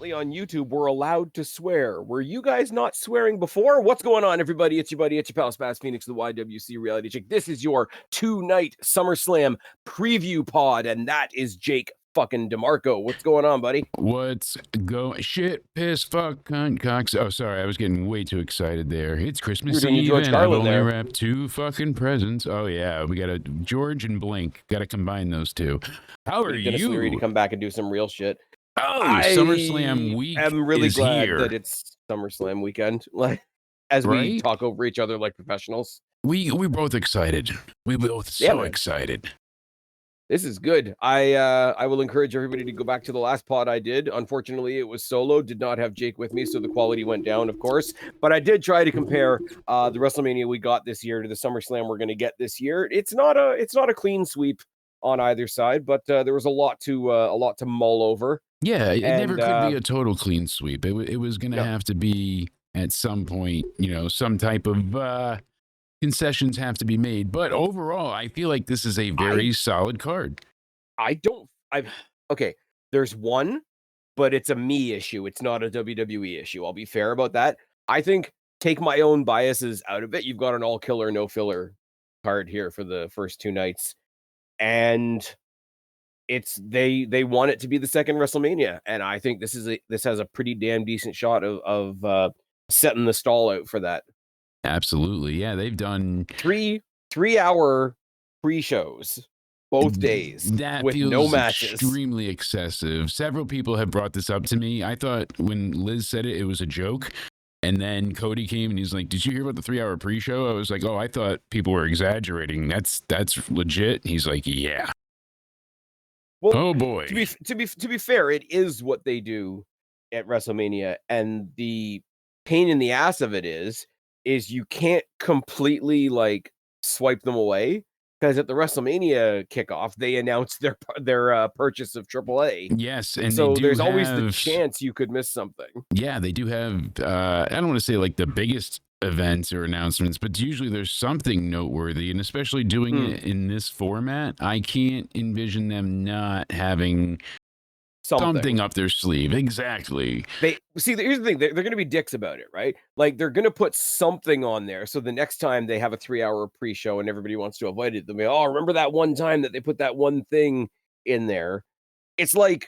apparently on YouTube, we're allowed to swear. Were you guys not swearing before? What's going on, everybody? It's your buddy, it's your pal, Spaz Phoenix, the YWC Reality Chick. This is your 2-night SummerSlam preview pod, and that is Jake fucking DeMarco. What's going on, buddy? What's going? Shit, piss, fuck, cunt, cocks. Oh, sorry, I was getting way too excited there. It's Christmas Eve, and I've only wrapped 2 fucking presents. Oh yeah, we got a George and Blink. Got to combine those 2. How are you? Ready to come back and do some real shit. Oh, SummerSlam week. I'm really glad here. that it's SummerSlam weekend. Like, as we talk over each other like professionals. We both excited. We both so excited. This is good. I will encourage everybody to go back to the last pod I did. Unfortunately, it was solo. Did not have Jake with me, so the quality went down, of course. But I did try to compare the WrestleMania we got this year to the SummerSlam we're going to get this year. It's not a clean sweep on either side, but there was a lot to mull over. Yeah, it never could be a total clean sweep. It was going to have to be at some point, some type of concessions have to be made. But overall, I feel like this is a very solid card. Okay, there's one, but it's a me issue. It's not a WWE issue. I'll be fair about that. I think take my own biases out of it. You've got an all killer, no filler card here for the first 2 nights. And it's they want it to be the second WrestleMania, and I think this has a pretty damn decent shot of setting the stall out for that. Absolutely, yeah. They've done 3-hour pre-shows both days with no matches. Extremely excessive. Several people have brought this up to me. I thought when Liz said it was a joke. And then Cody came and he's like, "Did you hear about the 3-hour pre-show?" I was like, "Oh, I thought people were exaggerating. That's legit." He's like, "Yeah." Well, oh boy. To be fair, it is what they do at WrestleMania, and the pain in the ass of it is you can't completely like swipe them away, because at the WrestleMania kickoff they announced their purchase of AAA. Yes, and so there's always the chance you could miss something. Yeah, they do have. I don't want to say like the biggest events or announcements, but usually there's something noteworthy, and especially doing it in this format, I can't envision them not having something up their sleeve. Exactly. Here's the thing, they're going to be dicks about it, right? Like, they're going to put something on there, so the next time they have a 3-hour pre-show and everybody wants to avoid it, they'll be, "Oh, remember that one time that they put that one thing in there?" It's like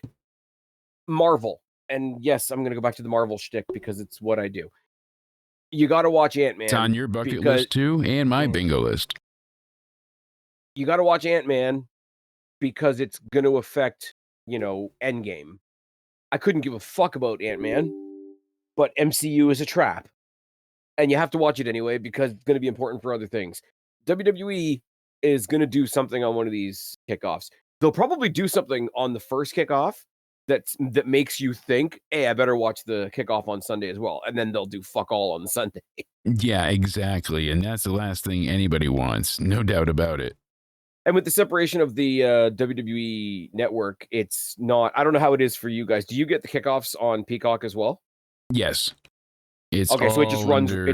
Marvel, and yes, I'm going to go back to the Marvel shtick because it's what I do. You got to watch Ant-Man. It's on your bucket list too, and my bingo list. You got to watch Ant-Man because it's going to affect, Endgame. I couldn't give a fuck about Ant-Man, but MCU is a trap. And you have to watch it anyway because it's going to be important for other things. WWE is going to do something on one of these kickoffs. They'll probably do something on the first kickoff that makes you think, "Hey, I better watch the kickoff on Sunday as well." And then they'll do fuck all on Sunday. Yeah, exactly. And that's the last thing anybody wants. No doubt about it. And with the separation of the WWE network, it's not, I don't know how it is for you guys. Do you get the kickoffs on Peacock as well? Yes. It's okay, so it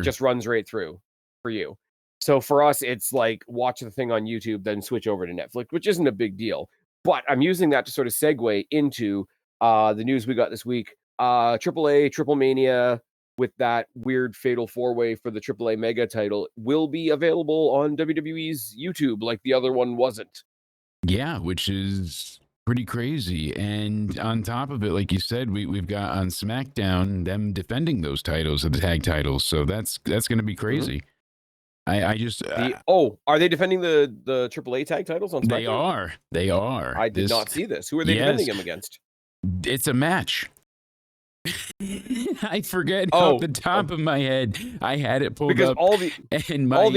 just runs right through for you. So for us, it's like watch the thing on YouTube, then switch over to Netflix, which isn't a big deal. But I'm using that to sort of segue into the news we got this week. AAA, Triple Mania, with that weird fatal 4-way for the AAA Mega title, will be available on WWE's YouTube, like the other one wasn't. Yeah, which is pretty crazy. And on top of it, like you said, we've got on SmackDown them defending those titles, the tag titles. So that's going to be crazy. Are they defending the AAA tag titles on SmackDown? They are. I did not see this. Who are they defending them against? It's a match. I forget off the top of my head. I had it pulled up. All the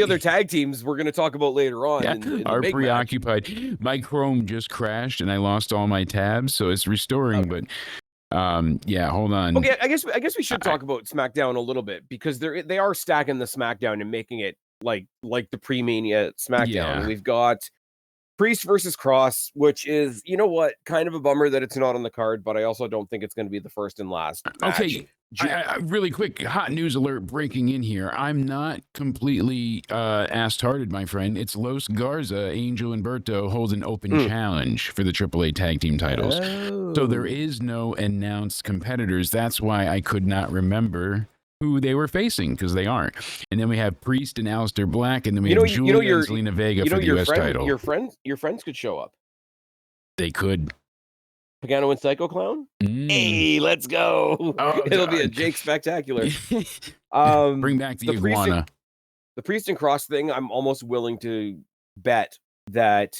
other tag teams we're going to talk about later on are preoccupied. Match. My Chrome just crashed and I lost all my tabs, so it's restoring. But hold on. Okay, I guess we should talk about SmackDown a little bit because they are stacking the SmackDown and making it like the pre-Mania SmackDown. Yeah. We've got Priest versus Cross, which is, kind of a bummer that it's not on the card, but I also don't think it's going to be the first and last match. Okay, Really quick, hot news alert breaking in here. I'm not completely ass-hearted, my friend. It's Los Garza, Angel and Berto hold an open challenge for the AAA tag team titles. So there is no announced competitors. That's why I could not remember who they were facing, because they aren't. And then we have Priest and Aleister Black, and then we have Julia and Zelina Vega for the US title. Your friends could show up. They could. Pagano and Psycho Clown? Hey, let's go. Oh, It'll be a Jake Spectacular. Bring back the iguana. The Priest and Cross thing, I'm almost willing to bet that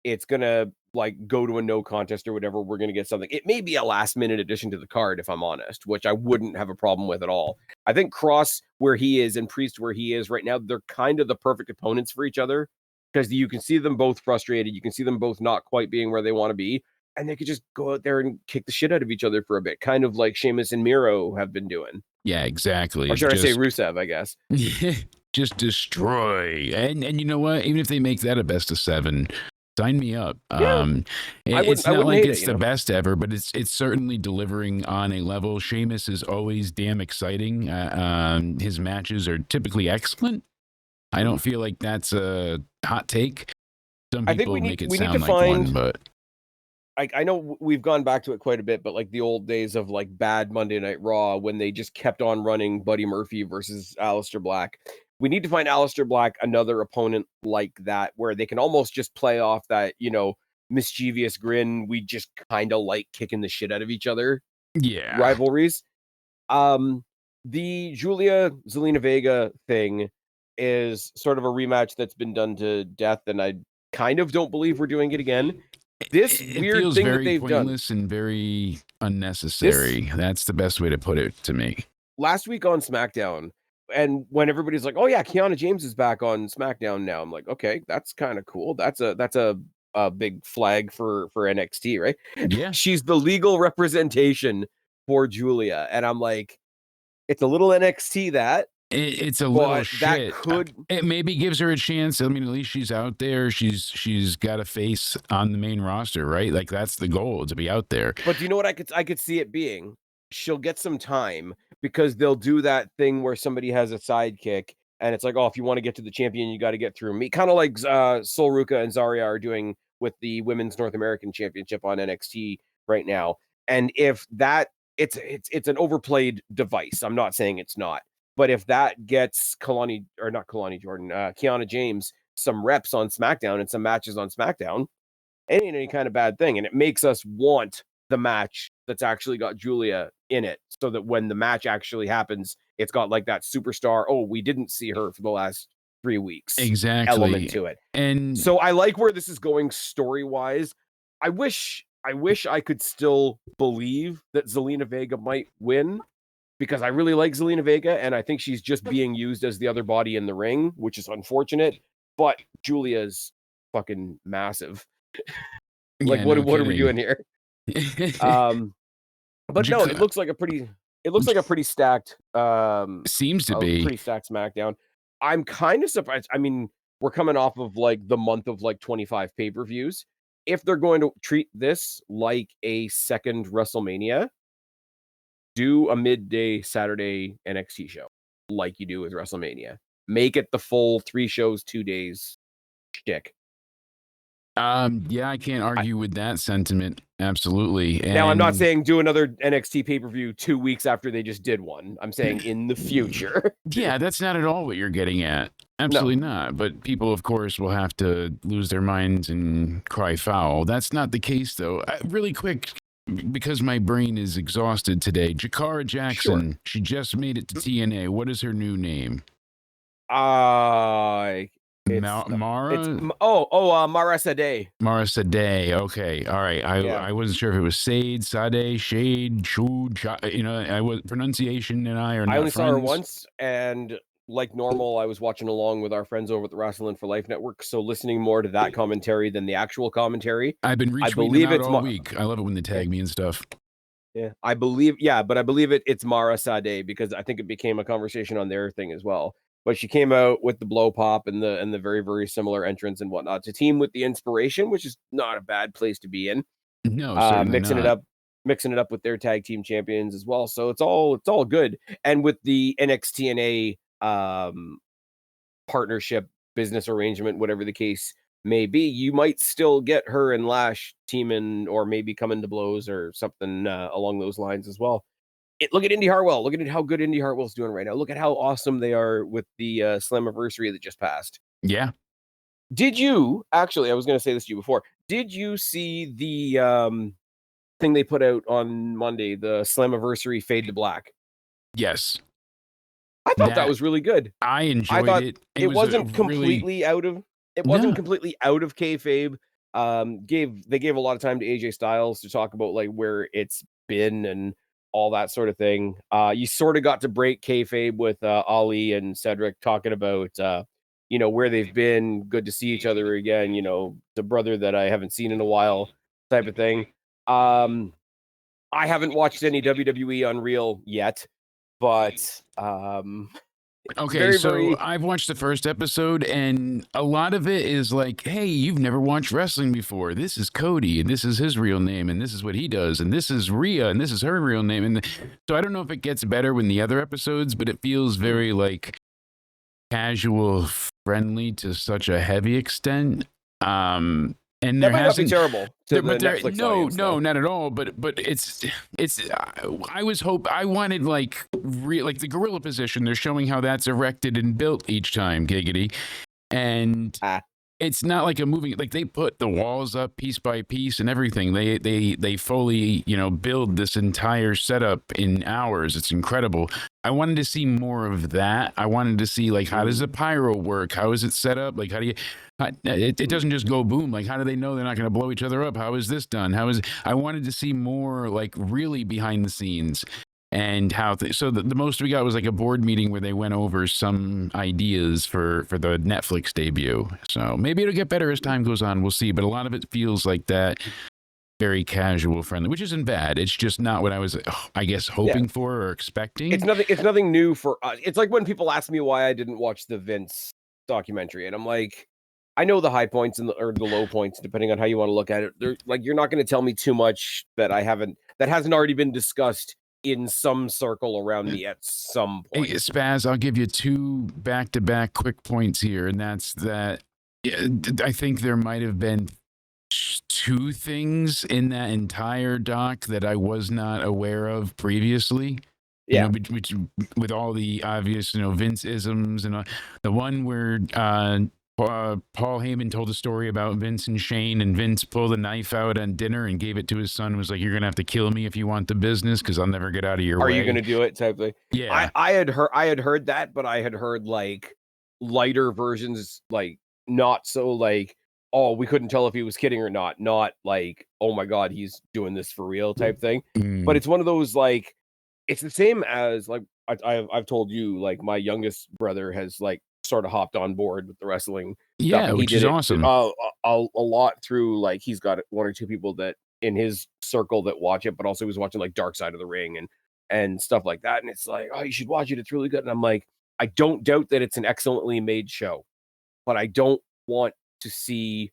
it's going to like go to a no contest or whatever. We're going to get something. It may be a last minute addition to the card, if I'm honest, which I wouldn't have a problem with at all. I think Cross where he is and Priest where he is right now, they're kind of the perfect opponents for each other because you can see them both frustrated. You can see them both not quite being where they want to be. And they could just go out there and kick the shit out of each other for a bit, kind of like Sheamus and Miro have been doing. Yeah, exactly. Or should I say Rusev, I guess. Just destroy. And you know what? Even if they make that a best of 7, sign me up. Yeah. It's not like it's the best ever, but it's certainly delivering on a level. Sheamus is always damn exciting. His matches are typically excellent. I don't feel like that's a hot take. Some people make it sound like one, but... I know we've gone back to it quite a bit, but like the old days of like bad Monday Night Raw when they just kept on running Buddy Murphy versus Aleister Black. We need to find Aleister Black another opponent like that where they can almost just play off that, mischievous grin. We just kind of like kicking the shit out of each other. Yeah. Rivalries. The Julia Zelina Vega thing is sort of a rematch that's been done to death, and I kind of don't believe we're doing it again. This weird thing that they've done, pointless and very unnecessary. That's the best way to put it to me. Last week on SmackDown, and when everybody's like, "Oh yeah, Kiana James is back on SmackDown now," I'm like, "Okay, that's kind of cool. That's a big flag for NXT, right?" Yeah, she's the legal representation for Julia, and I'm like, it's a little NXT that. It's a little shit. That could... It maybe gives her a chance. I mean, at least she's out there. She's got a face on the main roster, right? Like that's the goal, to be out there. But do you know what I could see it being? She'll get some time because they'll do that thing where somebody has a sidekick and it's like, oh, if you want to get to the champion, you got to get through me. Kind of like Sol Ruka and Zarya are doing with the Women's North American Championship on NXT right now. And if that it's an overplayed device. I'm not saying it's not. But if that gets Kiana James some reps on SmackDown and some matches on SmackDown, it ain't any kind of bad thing. And it makes us want the match that's actually got Julia in it so that when the match actually happens, it's got like that superstar, oh, we didn't see her for the last 3 weeks. Exactly. Element to it. And so I like where this is going story-wise. I wish I could still believe that Zelina Vega might win, because I really like Zelina Vega, and I think she's just being used as the other body in the ring, which is unfortunate. But Julia's fucking massive. Like, yeah, what are we doing here? But no, it looks like a pretty stacked. Seems to be pretty stacked SmackDown. I'm kind of surprised. I mean, we're coming off of like the month of like 25 pay-per-views. If they're going to treat this like a second WrestleMania, do a midday Saturday NXT show like you do with WrestleMania. Make it the full 3 shows, 2 days shtick. Yeah, I can't argue with that sentiment. Absolutely. And now, I'm not saying do another NXT pay-per-view 2 weeks after they just did one. I'm saying in the future. Yeah, that's not at all what you're getting at. Absolutely not. But people, of course, will have to lose their minds and cry foul. That's not the case, though. Really quick, because my brain is exhausted today. Jakara Jackson, she just made it to TNA. What is her new name? Mara? Mara Sade. Mara Sade. Okay. All right. I wasn't sure if it was Sade, Shade, pronunciation and I are not I only friends. saw her once, and like normal, I was watching along with our friends over at the Wrestling for Life Network, so listening more to that commentary than the actual commentary. I've been retweeting them out all week. I love it when they tag me and stuff. Yeah, I believe it's Mara Sade, because I think it became a conversation on their thing as well. But she came out with the blow pop and the very, very similar entrance and whatnot to team with the Inspiration, which is not a bad place to be in. No, certainly mixing not. it up mixing it up with their tag team champions as well. So it's all good. And with the NXT partnership, business arrangement, whatever the case may be, you might still get her and Lash teaming or maybe coming to blows or something along those lines as well. Look at Indy Hartwell. Look at how good Indy Hartwell's doing right now. Look at how awesome they are with the Slammiversary that just passed. Yeah. Did you actually? I was going to say this to you before. Did you see the thing they put out on Monday, the Slammiversary Fade to Black? Yes. I thought that was really good. I I enjoyed thought it. it was a wasn't completely out of No. kayfabe. They gave a lot of time to AJ Styles to talk about like where it's been and all that sort of thing. You sort of got to break kayfabe with Ali and Cedric talking about where they've been. Good to see each other again. The brother that I haven't seen in a while, type of thing. I haven't watched any WWE Unreal yet, but Okay, very, so very I've watched the first episode, and a lot of it is like, hey, you've never watched wrestling before. This is Cody, and this is his real name, and this is what he does, and this is Rhea, and this is her real name. And so I don't know if it gets better when the other episodes, but it feels very like casual friendly to such a heavy extent. And there that might not be hasn't terrible to the but Netflix audience, no, though. not at all. But it's I wanted like like the gorilla position. They're showing how that's erected and built each time, giggity, and it's not like a moving. Like they put the walls up piece by piece and everything. They fully build this entire setup in hours. It's incredible. I wanted to see more of that. I wanted to see like how does the pyro work? How is it set up? Like how do you? It doesn't just go boom. Like how do they know they're not going to blow each other up? How is this done? I wanted to see more like really behind the scenes and how. So the most we got was like a board meeting where they went over some ideas for the Netflix debut. So maybe it'll get better as time goes on. We'll see. But a lot of it feels like that. Very casual friendly, which isn't bad. It's just not what I was, I guess, hoping for or expecting. It's nothing new for us. It's like when people ask me why I didn't watch the Vince documentary, and I'm like, I know the high points or the low points, depending on how you want to look at it. They're like, you're not going to tell me too much that hasn't already been discussed in some circle around me at some point. Hey, Spaz, I'll give you 2 back-to-back quick points here, and that's that I think there might have been 2 things in that entire doc that I was not aware of previously. Yeah. Which with all the obvious, Vince isms and the one where Paul Heyman told a story about Vince and Shane, and Vince pulled a knife out on dinner and gave it to his son. Was like, "You're gonna have to kill me if you want the business, because I'll never get out of your way. Are you gonna do it?" type thing. Yeah, I had heard that, but I had heard like lighter versions, like not so like, oh, we couldn't tell if he was kidding or not. Not like, oh my god, he's doing this for real type thing. But it's one of those like, it's the same as like I've told you, like my youngest brother has like sort of hopped on board with the wrestling stuff, and he which did is it awesome. a lot through like he's got 1 or 2 people that in his circle that watch it, but also he was watching like Dark Side of the Ring and stuff like that. And it's like, oh, you should watch it. It's really good. And I'm like, I don't doubt that it's an excellently made show, but I don't want to see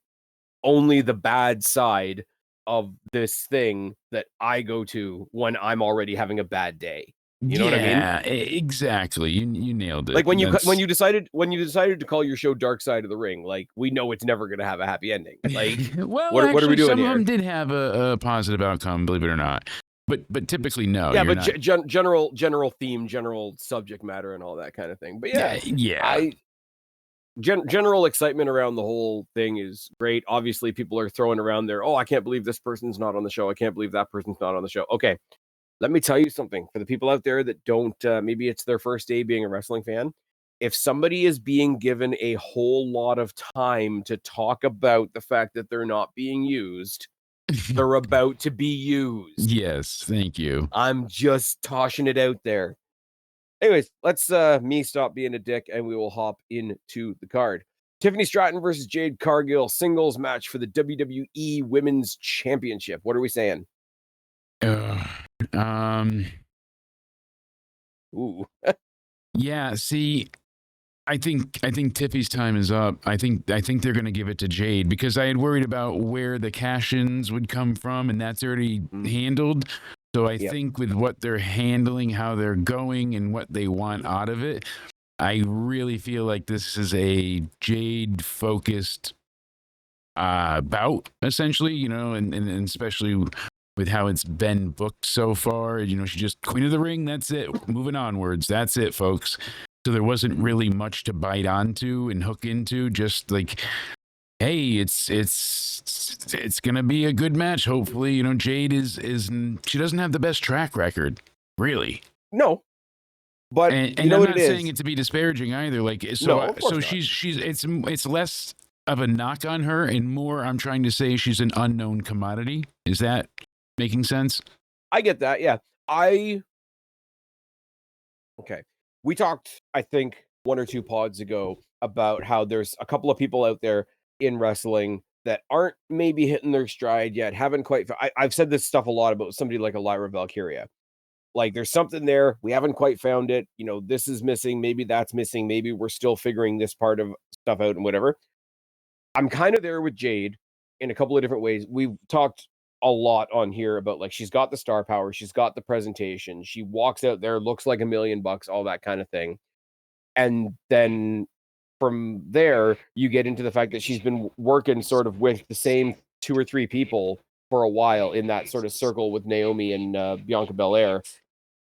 only the bad side of this thing that I go to when I'm already having a bad day. You know what I mean? Yeah, exactly. You nailed it. Like when you decided to call your show Dark Side of the Ring, like we know it's never going to have a happy ending. Like, well, what actually, are we doing some here? of them did have a positive outcome, believe it or not. But typically, no. Yeah, but general theme, general subject matter, and all that kind of thing. But yeah. General excitement around the whole thing is great. Obviously, people are throwing around there. Oh, I can't believe this person's not on the show. I can't believe that person's not on the show. Okay, let me tell you something. For the people out there that don't, maybe it's their first day being a wrestling fan. If somebody is being given a whole lot of time to talk about the fact that they're not being used, they're about to be used. Yes, thank you. I'm just tossing it out there. Anyways, let's me stop being a dick and we will hop into the card. Tiffany Stratton versus Jade Cargill singles match for the WWE Women's Championship. What are we saying? Ooh. Yeah, see, I think Tiffy's time is up. I think they're going to give it to Jade because I had worried about where the cash-ins would come from, and that's already handled. So I think with what they're handling, how they're going, and what they want out of it, I really feel like this is a Jade-focused bout, essentially. You know, and especially with how it's been booked so far. You know, she just Queen of the Ring. That's it. Moving onwards. That's it, folks. So there wasn't really much to bite onto and hook into. Just like, hey, it's gonna be a good match. Hopefully, you know, Jade is she doesn't have the best track record, really. No, but and you know I'm what not it is. saying it to be disparaging either. Like, so No, of course so not. she's it's less of a knock on her and more. I'm trying to say she's an unknown commodity. Is that making sense? I get that. Yeah, okay. We talked, I think, 1 or 2 pods ago about how there's a couple of people out there in wrestling that aren't maybe hitting their stride yet, haven't quite. I've said this stuff a lot about somebody like a Lyra Valkyria. Like, there's something there, we haven't quite found it. You know, this is missing. Maybe that's missing. Maybe we're still figuring this part of stuff out and whatever. I'm kind of there with Jade in a couple of different ways. We've talked a lot on here about, like, she's got the star power, she's got the presentation, she walks out there, looks like $1,000,000, all that kind of thing. And then from there, you get into the fact that she's been working sort of with the same 2 or 3 people for a while in that sort of circle with Naomi and Bianca Belair,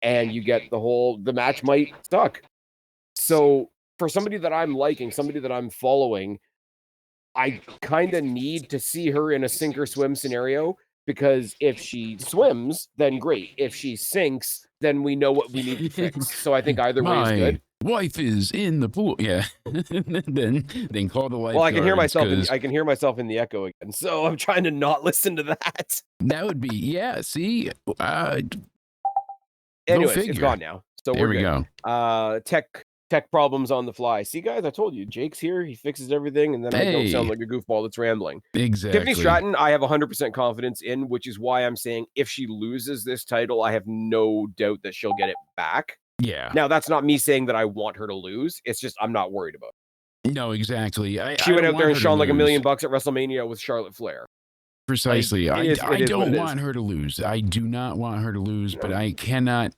and you get the match might suck. So for somebody that I'm liking, somebody that I'm following, I kind of need to see her in a sink or swim scenario, because if she swims, then great. If she sinks, then we know what we need to fix. So I think either way is good. Wife is in the pool. Yeah. then call the wife. Well, I can hear myself. I can hear myself in the echo again. So I'm trying to not listen to that. That would be See. Anyways, it's gone now. So there we go. Tech problems on the fly. See, guys, I told you, Jake's here. He fixes everything, and then I don't sound like a goofball that's rambling. Exactly. Tiffany Stratton, I have 100% confidence in, which is why I'm saying if she loses this title, I have no doubt that she'll get it back. Yeah. Now, that's not me saying that I want her to lose. It's just I'm not worried about it. No, exactly. She went out there and shone like $1,000,000 at WrestleMania with Charlotte Flair. Precisely. I don't want her to lose. I do not want her to lose, but I cannot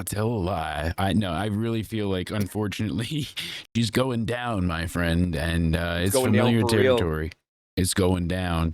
tell a lie. I really feel like, unfortunately, she's going down, my friend, and it's familiar territory. It's going down.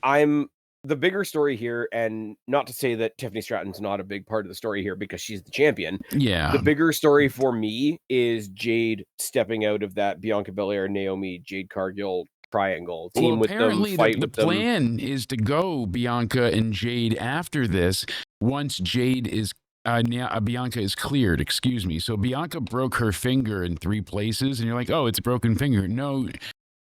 The bigger story here, and not to say that Tiffany Stratton's not a big part of the story here because she's the champion. Yeah. The bigger story for me is Jade stepping out of that Bianca Belair, Naomi, Jade Cargill triangle. Team with them, fight with them. The plan is to go Bianca and Jade after this once Jade is Bianca is cleared, excuse me. So Bianca broke her finger in 3 places, and you're like, oh, it's a broken finger. No,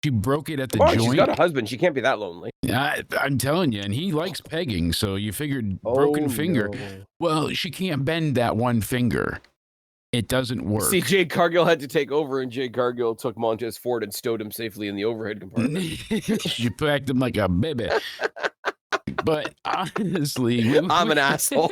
she broke it at the joint. She's got a husband. She can't be that lonely. I'm telling you, and he likes pegging, so you figured broken finger. No. Well, she can't bend that one finger. It doesn't work. See, Jade Cargill had to take over, and Jade Cargill took Montez Ford and stowed him safely in the overhead compartment. She packed him like a baby. But honestly, I'm an asshole.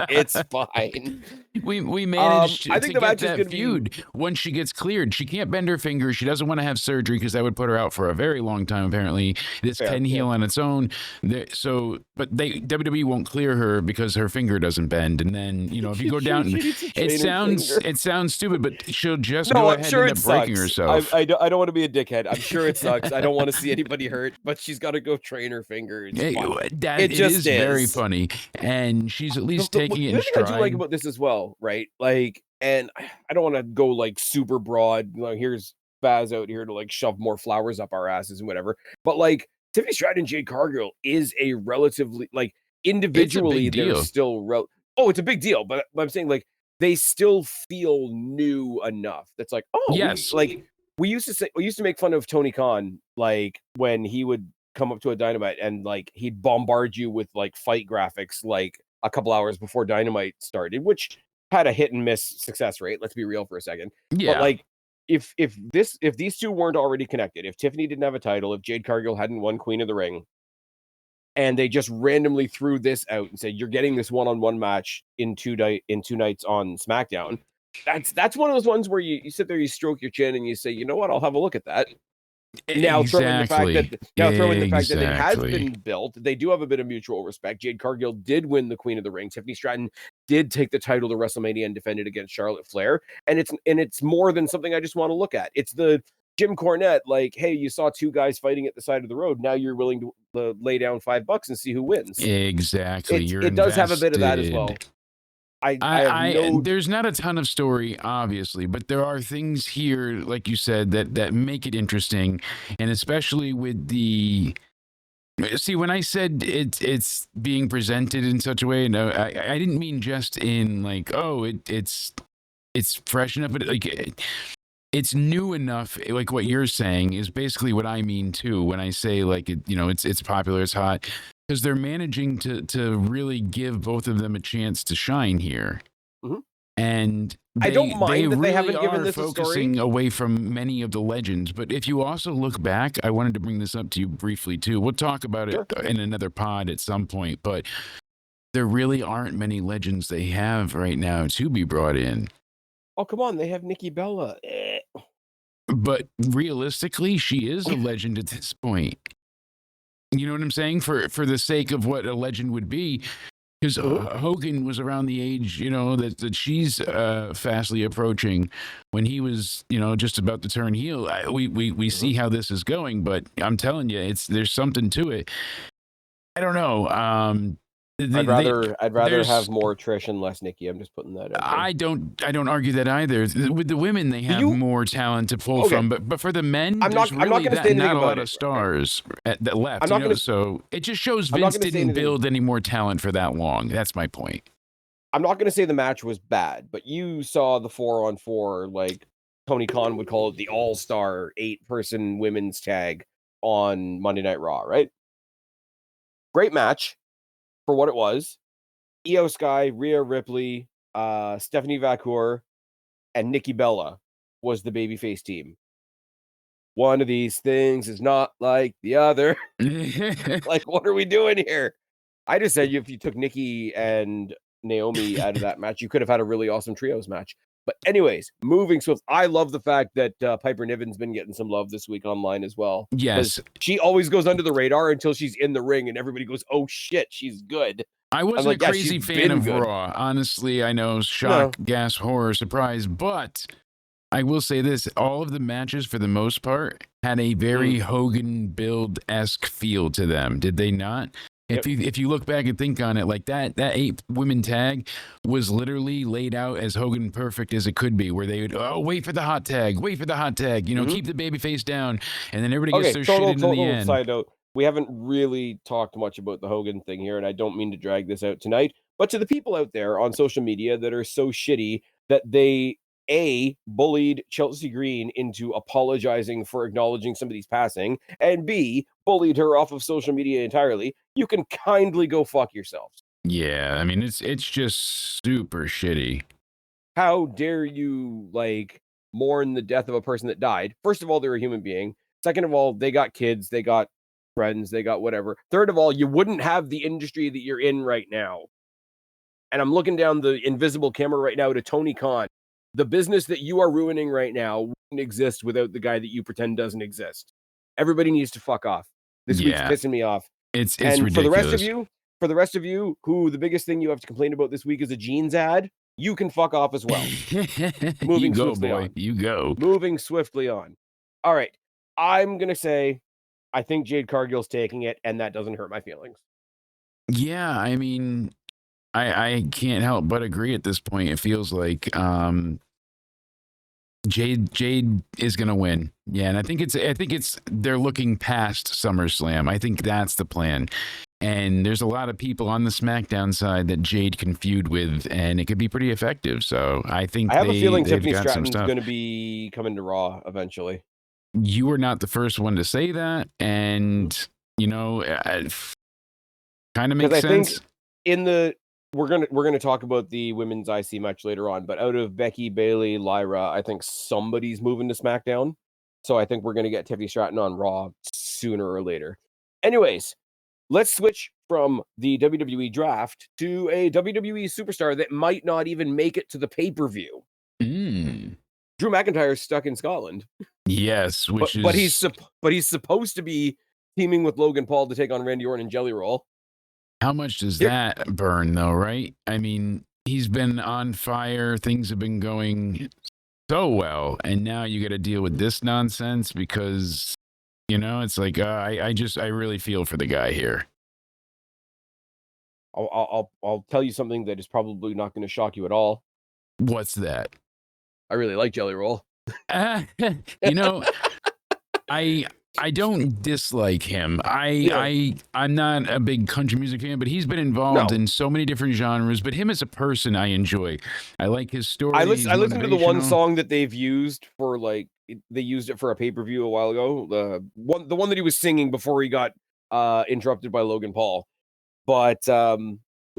It's fine. We managed I think to the match get that feud once she gets cleared. She can't bend her finger. She doesn't want to have surgery because that would put her out for a very long time. Apparently, this can heal on its own. But WWE won't clear her because her finger doesn't bend. And then if you go down, it sounds stupid, but she'll just go ahead and end up breaking herself. I don't want to be a dickhead. I'm sure it sucks. I don't want to see anybody hurt, but she's got to go train her finger. It is very funny, and she's at least taking it in stride. The thing I do like about this as well, right? Like, and I don't want to go like super broad. Like, here's Spaz out here to like shove more flowers up our asses and whatever. But like, Tiffany Stratton and Jade Cargill is a relatively, like, individually they're still it's a big deal. But I'm saying, like, they still feel new enough. That's like, yes, we used to make fun of Tony Khan, like, when he would come up to a Dynamite and like he'd bombard you with like fight graphics like a couple hours before Dynamite started, which had a hit and miss success rate. Let's be real for a second. Yeah. But like, if these two weren't already connected, if Tiffany didn't have a title, if Jade Cargill hadn't won Queen of the Ring, and they just randomly threw this out and said, you're getting this one-on-one match in two nights on SmackDown, That's one of those ones where you sit there, you stroke your chin, and you say, you know what, I'll have a look at that. Now throw in the fact Exactly. that it has Exactly. been built. They do have a bit of mutual respect. Jade Cargill did win the Queen of the Ring. Tiffany Stratton did take the title to WrestleMania and defend it against Charlotte Flair. And it's more than something I just want to look at. It's the Jim Cornette, like, hey, you saw two guys fighting at the side of the road. Now you're willing to lay down $5 and see who wins. Exactly. You're It does have a bit of that as well. invested. I have no. There's not a ton of story, obviously, but there are things here, like you said, that make it interesting, and especially with the. See, when I said it's being presented in such a way, no, I didn't mean just in like, oh, it's fresh enough, but like it's new enough. Like what you're saying is basically what I mean too when I say like it's popular, it's hot, because they're managing to really give both of them a chance to shine here. Mhm. And I don't mind that they haven't given are this a story. focusing away from many of the legends. But if you also look back, I wanted to bring this up to you briefly too. We'll talk about Sure. it in another pod at some point. But there really aren't many legends they have right now to be brought in. Oh, come on. They have Nikki Bella. But realistically, she is a legend at this point. You know what I'm saying? For the sake of what a legend would be. Because Hogan was around the age, that she's fastly approaching when he was, just about to turn heel. We see how this is going, but I'm telling you, there's something to it. I don't know. I'd rather have more Trish and less Nikki. I'm just putting that out there. I don't argue that either. With the women, they have more talent to pull from, but for the men, I'm not going to say anything not a about lot of stars that left. So it just shows I'm not Vince gonna say didn't build any more talent for that long. That's my point. I'm not going to say the match was bad, but you saw the 4-on-4, like Tony Khan would call it, the all-star 8-person women's tag on Monday Night Raw, right? Great match for what it was. Io Sky, Rhea Ripley, Stephanie Vacour, and Nikki Bella was the babyface team. One of these things is not like the other. Like, what are we doing here? I just said if you took Nikki and Naomi out of that match, you could have had a really awesome trios match. But anyways, moving swift. I love the fact that Piper Niven's been getting some love this week online as well. Yes. She always goes under the radar until she's in the ring and everybody goes, oh shit, she's good. I wasn't a crazy fan of Raw. Honestly, I know, shock, gas, horror, surprise, but I will say this, all of the matches for the most part had a very Hogan build-esque feel to them. Did they not? If you look back and think on it, like that 8-women tag was literally laid out as Hogan perfect as it could be, where they would wait for the hot tag, keep the baby face down, and then everybody gets their shit in the end. Side note, we haven't really talked much about the Hogan thing here, and I don't mean to drag this out tonight, but to the people out there on social media that are so shitty that they bullied Chelsea Green into apologizing for acknowledging somebody's passing, and B, bullied her off of social media entirely, you can kindly go fuck yourselves. Yeah, I mean, it's just super shitty. How dare you, mourn the death of a person that died? First of all, they're a human being. Second of all, they got kids, they got friends, they got whatever. Third of all, you wouldn't have the industry that you're in right now. And I'm looking down the invisible camera right now to Tony Khan. The business that you are ruining right now wouldn't exist without the guy that you pretend doesn't exist. Everybody needs to fuck off. This week's pissing me off. It's and ridiculous. For the rest of you, who the biggest thing you have to complain about this week is a jeans ad, you can fuck off as well. Moving swiftly on. You go. Moving swiftly on. All right. I'm going to say I think Jade Cargill's taking it, and that doesn't hurt my feelings. Yeah, I mean, I can't help but agree at this point. It feels like Jade is gonna win. Yeah, and I think it's they're looking past SummerSlam. I think that's the plan. And there's a lot of people on the SmackDown side that Jade can feud with, and it could be pretty effective. So I think I have a feeling Tiffany Stratton's going to be coming to Raw eventually. You were not the first one to say that, and it kind of makes sense. Think we're gonna talk about the women's IC match later on, but out of Becky, Bayley, Lyra, I think somebody's moving to SmackDown. So I think we're gonna get Tiffany Stratton on Raw sooner or later. Anyways, let's switch from the WWE draft to a WWE superstar that might not even make it to the pay-per-view. Mm. Drew McIntyre's stuck in Scotland. Yes, which But is he's supposed to be teaming with Logan Paul to take on Randy Orton and Jelly Roll. how much does Here, that burn though, right? I memean, he's been on fire. Things have been going so well, and now you got to deal with this nonsense because it's like I really feel for the guy here. I'll tell you something that is probably not going to shock you at all. What's that? I really like Jelly Roll. you know, I don't dislike him. I'm not a big country music fan, but he's been involved No. in so many different genres. But him as a person, I enjoy. I like his story. I He's listened to the one motivational. song that they've used for they used it for a pay-per-view a while ago. The one that he was singing before he got interrupted by Logan Paul. But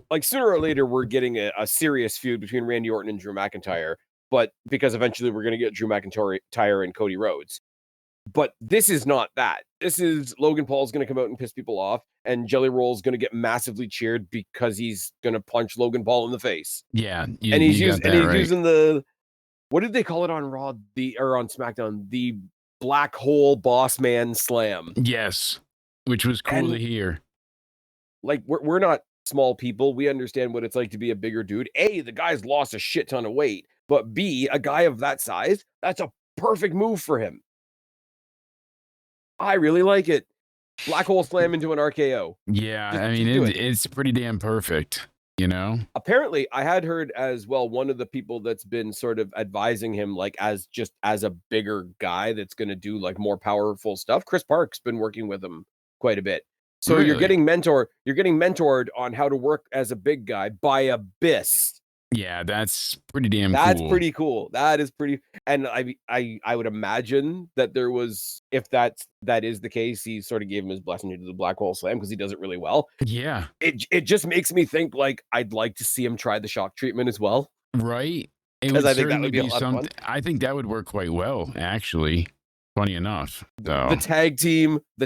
like sooner or later we're getting a serious feud between Randy Orton and Drew McIntyre, but because eventually we're going to get Drew McIntyre and Cody Rhodes. But this is not that. This is Logan Paul's going to come out and piss people off, and Jelly Roll's going to get massively cheered because he's going to punch Logan Paul in the face. Yeah, And he's you got that right. using the, what did they call it on Raw or on SmackDown? The Black Hole Boss Man Slam. Yes, which was cool to hear. Like we're not small people. We understand what it's like to be a bigger dude. A, the guy's lost a shit ton of weight, but B, a guy of that size, that's a perfect move for him. I really like it. Black Hole Slam into an RKO. Yeah, Just I mean it's pretty damn perfect. Apparently, I had heard as well, one of the people that's been sort of advising him, like as a bigger guy that's going to do like more powerful stuff. Chris Park's been working with him quite a bit. So Really? you're getting mentored on how to work as a big guy by Abyss. Yeah, that's pretty damn cool. That's pretty cool. That is pretty. And I would imagine that there was, if that is the case, he sort of gave him his blessing to do the Black Hole Slam because he does it really well. Yeah. It just makes me think like I'd like to see him try the shock treatment as well. Right. Because I think that would be a lot of fun. I think that would work quite well, actually. Funny enough. So. The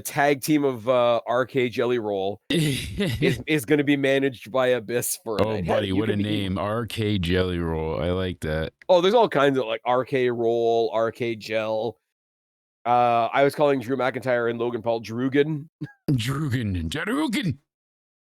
tag team of RK Jelly Roll is going to be managed by Abyss for a night. Buddy, what a name. RK Jelly Roll. I like that. Oh, there's all kinds of like RK Roll, RK Gel. I was calling Drew McIntyre and Logan Paul Drugan. Drugan.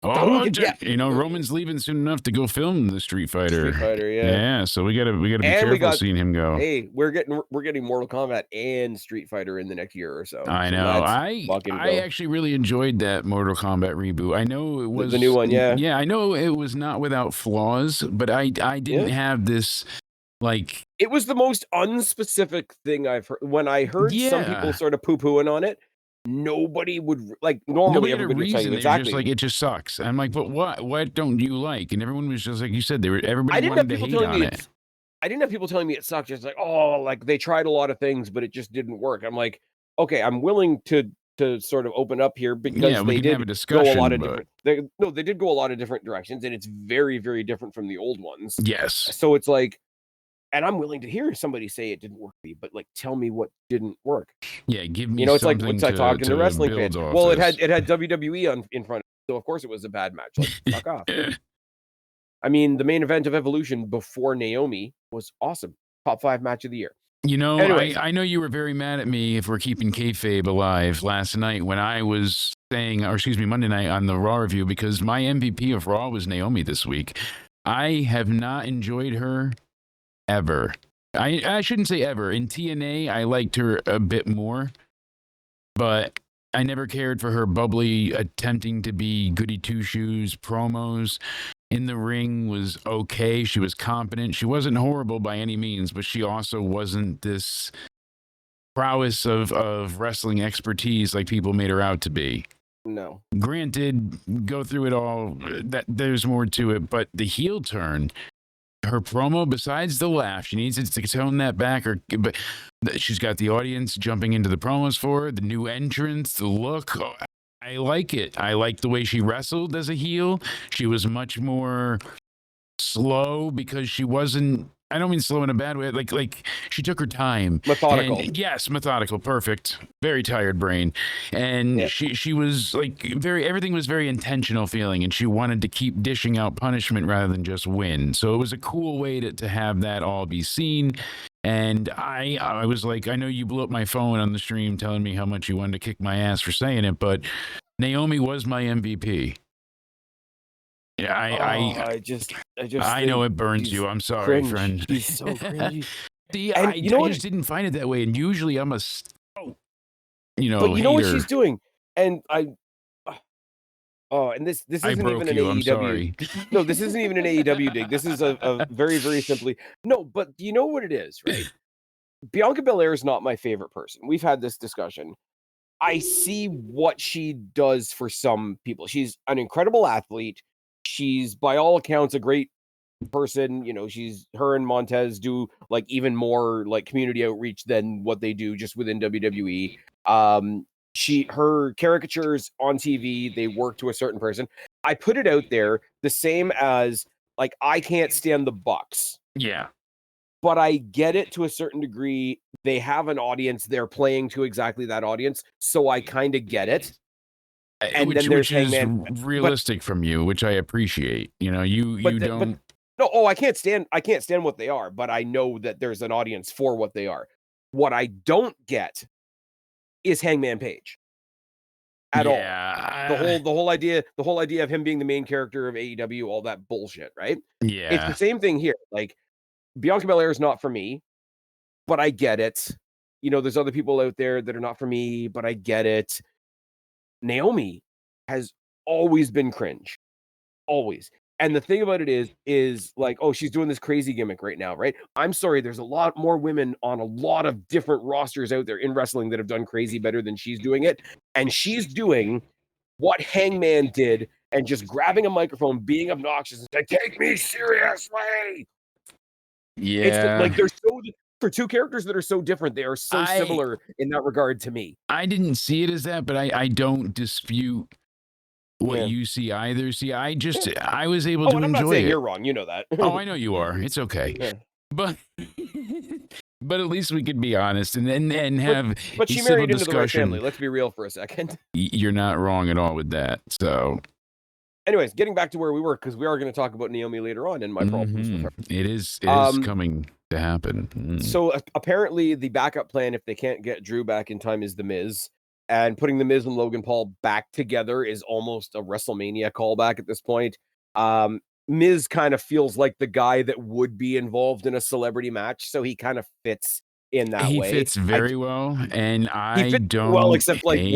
Oh, yeah. Roman's leaving soon enough to go film the Street Fighter. Yeah, so we gotta be careful seeing him go. Hey, we're getting Mortal Kombat and Street Fighter in the next year or so. I know. I actually really enjoyed that Mortal Kombat reboot. I know it was the new one, yeah. Yeah, I know it was not without flaws, but I didn't have this like. It was the most unspecific thing I've heard. When I heard some people sort of poo-pooing on it, nobody would normally everybody would tell you exactly. Just like it just sucks. I'm like, but what don't you like? And everyone was just like you said, everybody wanted to hate on it. I didn't have people telling me it sucked. Just like, oh, like they tried a lot of things, but it just didn't work. I'm like, okay, I'm willing to sort of open up here because they did have a discussion, go a lot of different. They did go a lot of different directions, and it's very, very different from the old ones. Yes. So it's like. And I'm willing to hear somebody say it didn't work for me, but like, tell me what didn't work. Yeah, give me. It's like talking to wrestling fans. Well, it had WWE in front of it, so of course it was a bad match. Like, fuck off. I mean, the main event of Evolution before Naomi was awesome. Top 5 match of the year. Anyways. I know you were very mad at me if we're keeping kayfabe alive last night when I was saying, or excuse me, Monday night on the Raw review because my MVP of Raw was Naomi this week. I have not enjoyed her. Ever. I shouldn't say ever. In TNA, I liked her a bit more, but I never cared for her bubbly, attempting to be goody two-shoes promos. In the ring was okay. She was competent. She wasn't horrible by any means, but she also wasn't this prowess of wrestling expertise like people made her out to be. No. Granted, go through it all, that there's more to it, but the heel turn, her promo, besides the laugh, she needs to tone that back. But she's got the audience jumping into the promos for her, the new entrance, the look. I like it. I like the way she wrestled as a heel. She was much more slow because she wasn't I don't mean slow in a bad way. Like she took her time. Methodical. And yes, methodical, perfect. Very tired brain. And Yeah. she was like everything was very intentional feeling, and she wanted to keep dishing out punishment rather than just win. So it was a cool way to have that all be seen. And I was like, I know you blew up my phone on the stream telling me how much you wanted to kick my ass for saying it, but Naomi was my MVP. Yeah, I know it burns you. I'm sorry, cringe. friend. She's so cringy. See, And I just didn't find it that way. And usually I'm a, but you know what hater. she's doing, and and this isn't even an I'm AEW. sorry. No, this isn't even an AEW dig. This is a very, very simply no. But you know what it is, right? Bianca Belair is not my favorite person. We've had this discussion. I see what she does for some people. She's an incredible athlete. She's by all accounts a great person. You know, her and Montez do like even more like community outreach than what they do just within WWE. Her caricatures on TV, they work to a certain person. I put it out there the same as like I can't stand the Bucks. Yeah. But I get it to a certain degree. They have an audience. They're playing to exactly that audience. So I kind of get it. And then there's Hangman. Realistic from you, which I appreciate. You know, you don't. I can't stand what they are, but I know that there's an audience for what they are. What I don't get is Hangman Page. At all. The whole idea of him being the main character of AEW, all that bullshit, right? Yeah. It's the same thing here. Like, Bianca Belair is not for me, but I get it. You know, there's other people out there that are not for me, but I get it. Naomi has always been cringe. Always. And the thing about it is like, oh, she's doing this crazy gimmick right now, right? I'm sorry, there's a lot more women on a lot of different rosters out there in wrestling that have done crazy better than she's doing it. And she's doing what Hangman did and just grabbing a microphone, being obnoxious and saying, take me seriously. Yeah. It's like they're so for two characters that are so different, they are so similar in that regard to me. I didn't see it as that, but I don't dispute what you see either. See, I was able to enjoy it. I'm not saying you're wrong. You know that. Oh, I know you are. It's okay. Yeah. But at least we could be honest and have but she married into the right family. Let's be real for a second. You're not wrong at all with that. So anyways, getting back to where we were, because we are going to talk about Naomi later on and my problems with her. It is coming to happen. So apparently the backup plan, if they can't get Drew back in time, is The Miz. And putting The Miz and Logan Paul back together is almost a WrestleMania callback at this point. Miz kind of feels like the guy that would be involved in a celebrity match, so he kind of fits in that way. He fits very well, and I don't well, except like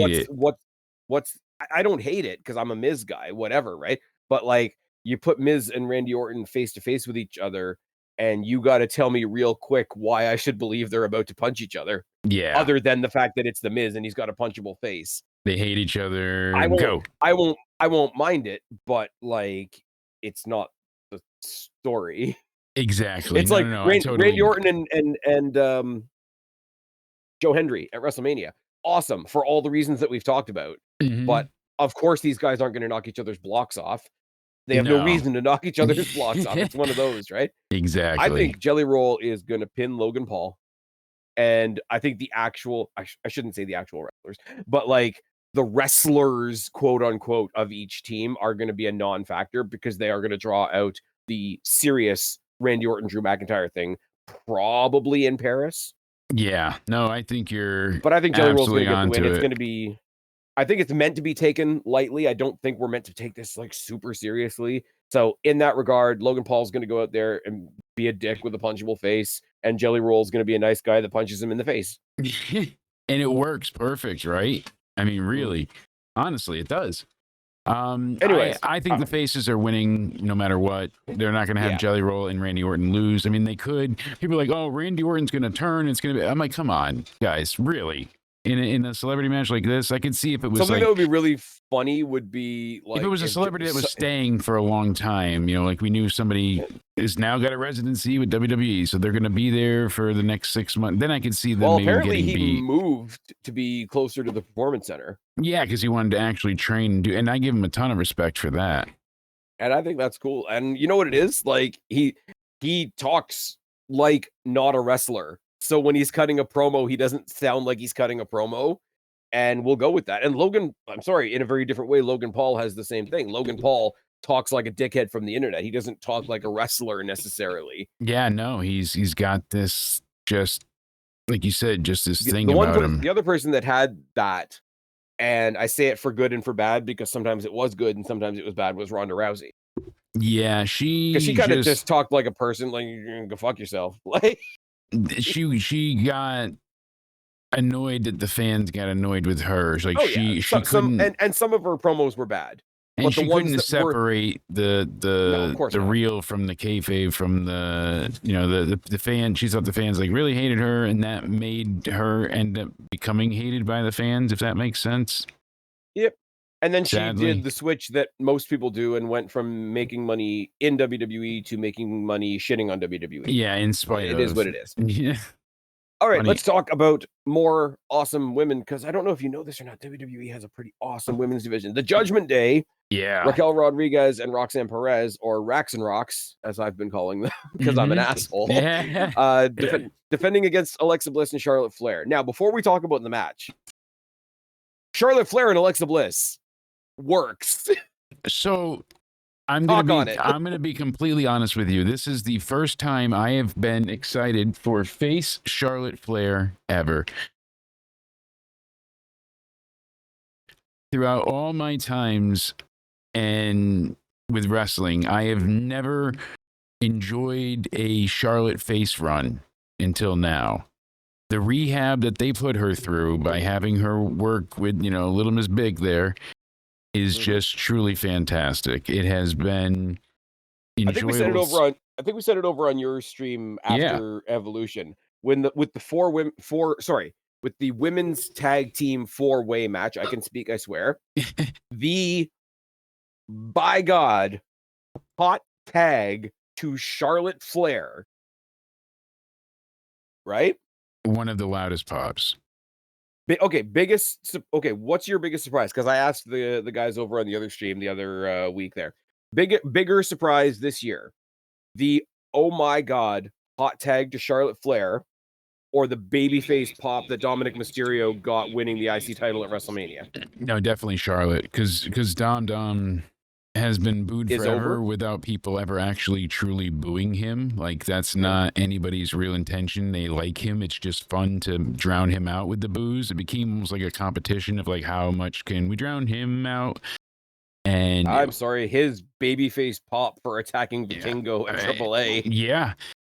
what's I don't hate it because I'm a Miz guy, whatever, right? But like you put Miz and Randy Orton face to face with each other, and you got to tell me real quick why I should believe they're about to punch each other. Yeah. Other than the fact that it's The Miz and he's got a punchable face. They hate each other. I won't mind it, but like it's not the story. Exactly. It's Randy Orton and Joe Hendry at WrestleMania. Awesome for all the reasons that we've talked about. Mm-hmm. But of course, these guys aren't going to knock each other's blocks off. They have no reason to knock each other's blocks off. It's one of those, right? Exactly. I think Jelly Roll is going to pin Logan Paul. And I think the actual, I shouldn't say the actual wrestlers, but like the wrestlers, quote unquote, of each team are going to be a non-factor because they are going to draw out the serious Randy Orton, Drew McIntyre thing, probably in Paris. Yeah. No, I think you're. But I think Jelly Roll's going to get the win. It's going to be. I think it's meant to be taken lightly. I don't think we're meant to take this like super seriously. So in that regard, Logan Paul's going to go out there and be a dick with a punchable face, and Jelly Roll's going to be a nice guy that punches him in the face. And it works perfect, right? I mean, really, honestly, it does. Anyways, I think the faces are winning no matter what. They're not going to have Jelly Roll and Randy Orton lose. I mean, they could. People are like, oh, Randy Orton's going to turn. It's going to be. I'm like, come on, guys, really. In a celebrity match like this, I could see if it was something that would be really funny would be like if it was a celebrity that was staying for a long time, you know, like we knew somebody is now got a residency with WWE, so they're going to be there for the next 6 months. Then I could see them. Well, maybe apparently getting he beat. moved to be closer to the Performance Center. Yeah, because he wanted to actually train and do, and I give him a ton of respect for that. And I think that's cool. And you know what it is? Like he talks like not a wrestler. So when he's cutting a promo, he doesn't sound like he's cutting a promo. And we'll go with that. And Logan, I'm sorry, in a very different way, Logan Paul has the same thing. Logan Paul talks like a dickhead from the internet. He doesn't talk like a wrestler necessarily. Yeah, no, he's got this, just like you said, just this thing about him. The other person that had that, and I say it for good and for bad because sometimes it was good and sometimes it was bad, was Ronda Rousey. Yeah, Because she kind of just talked like a person, like, you're gonna go fuck yourself. Like she got annoyed that the fans got annoyed with her. Like, she some couldn't, and some of her promos were bad. and But she the ones couldn't that separate the not. real from the kayfabe, from the, you know, the fan. She thought the fans like really hated her, and that made her end up becoming hated by the fans, if that makes sense. Yep. And then Sadly. she did the switch that most people do and went from making money in WWE to making money shitting on WWE. Yeah, in spite of. It is what it is. Yeah. All right, Funny. let's talk about more awesome women, because I don't know if you know this or not, WWE has a pretty awesome women's division. The Judgment Day, Yeah. Raquel Rodriguez and Roxanne Perez, or Rax and Rox, as I've been calling them, because I'm an asshole. Yeah. Defending against Alexa Bliss and Charlotte Flair. Now, before we talk about the match, Charlotte Flair and Alexa Bliss works. So I'm gonna be completely honest with you. This is the first time I have been excited for face Charlotte Flair ever. Throughout all my times and with wrestling, I have never enjoyed a Charlotte face run until now. The rehab that they put her through by having her work with, you know, Little Miss Big there is just truly fantastic. It has been enjoyable. I think we said it over on your stream after Evolution, when with the women's tag team 4-way match. I can speak, I swear. The, by God, hot tag to Charlotte Flair, right? One of the loudest pops. What's your biggest surprise? Because I asked the guys over on the other stream the other week there. Bigger surprise this year. The, oh my God, hot tag to Charlotte Flair, or the babyface pop that Dominic Mysterio got winning the IC title at WrestleMania? No, definitely Charlotte, because Dom has been booed forever without people ever actually truly booing him. Like, that's not anybody's real intention. They like him. It's just fun to drown him out with the boos. It became almost like a competition of like, how much can we drown him out? And I'm sorry, his babyface pop for attacking Vikingo at AAA. Yeah.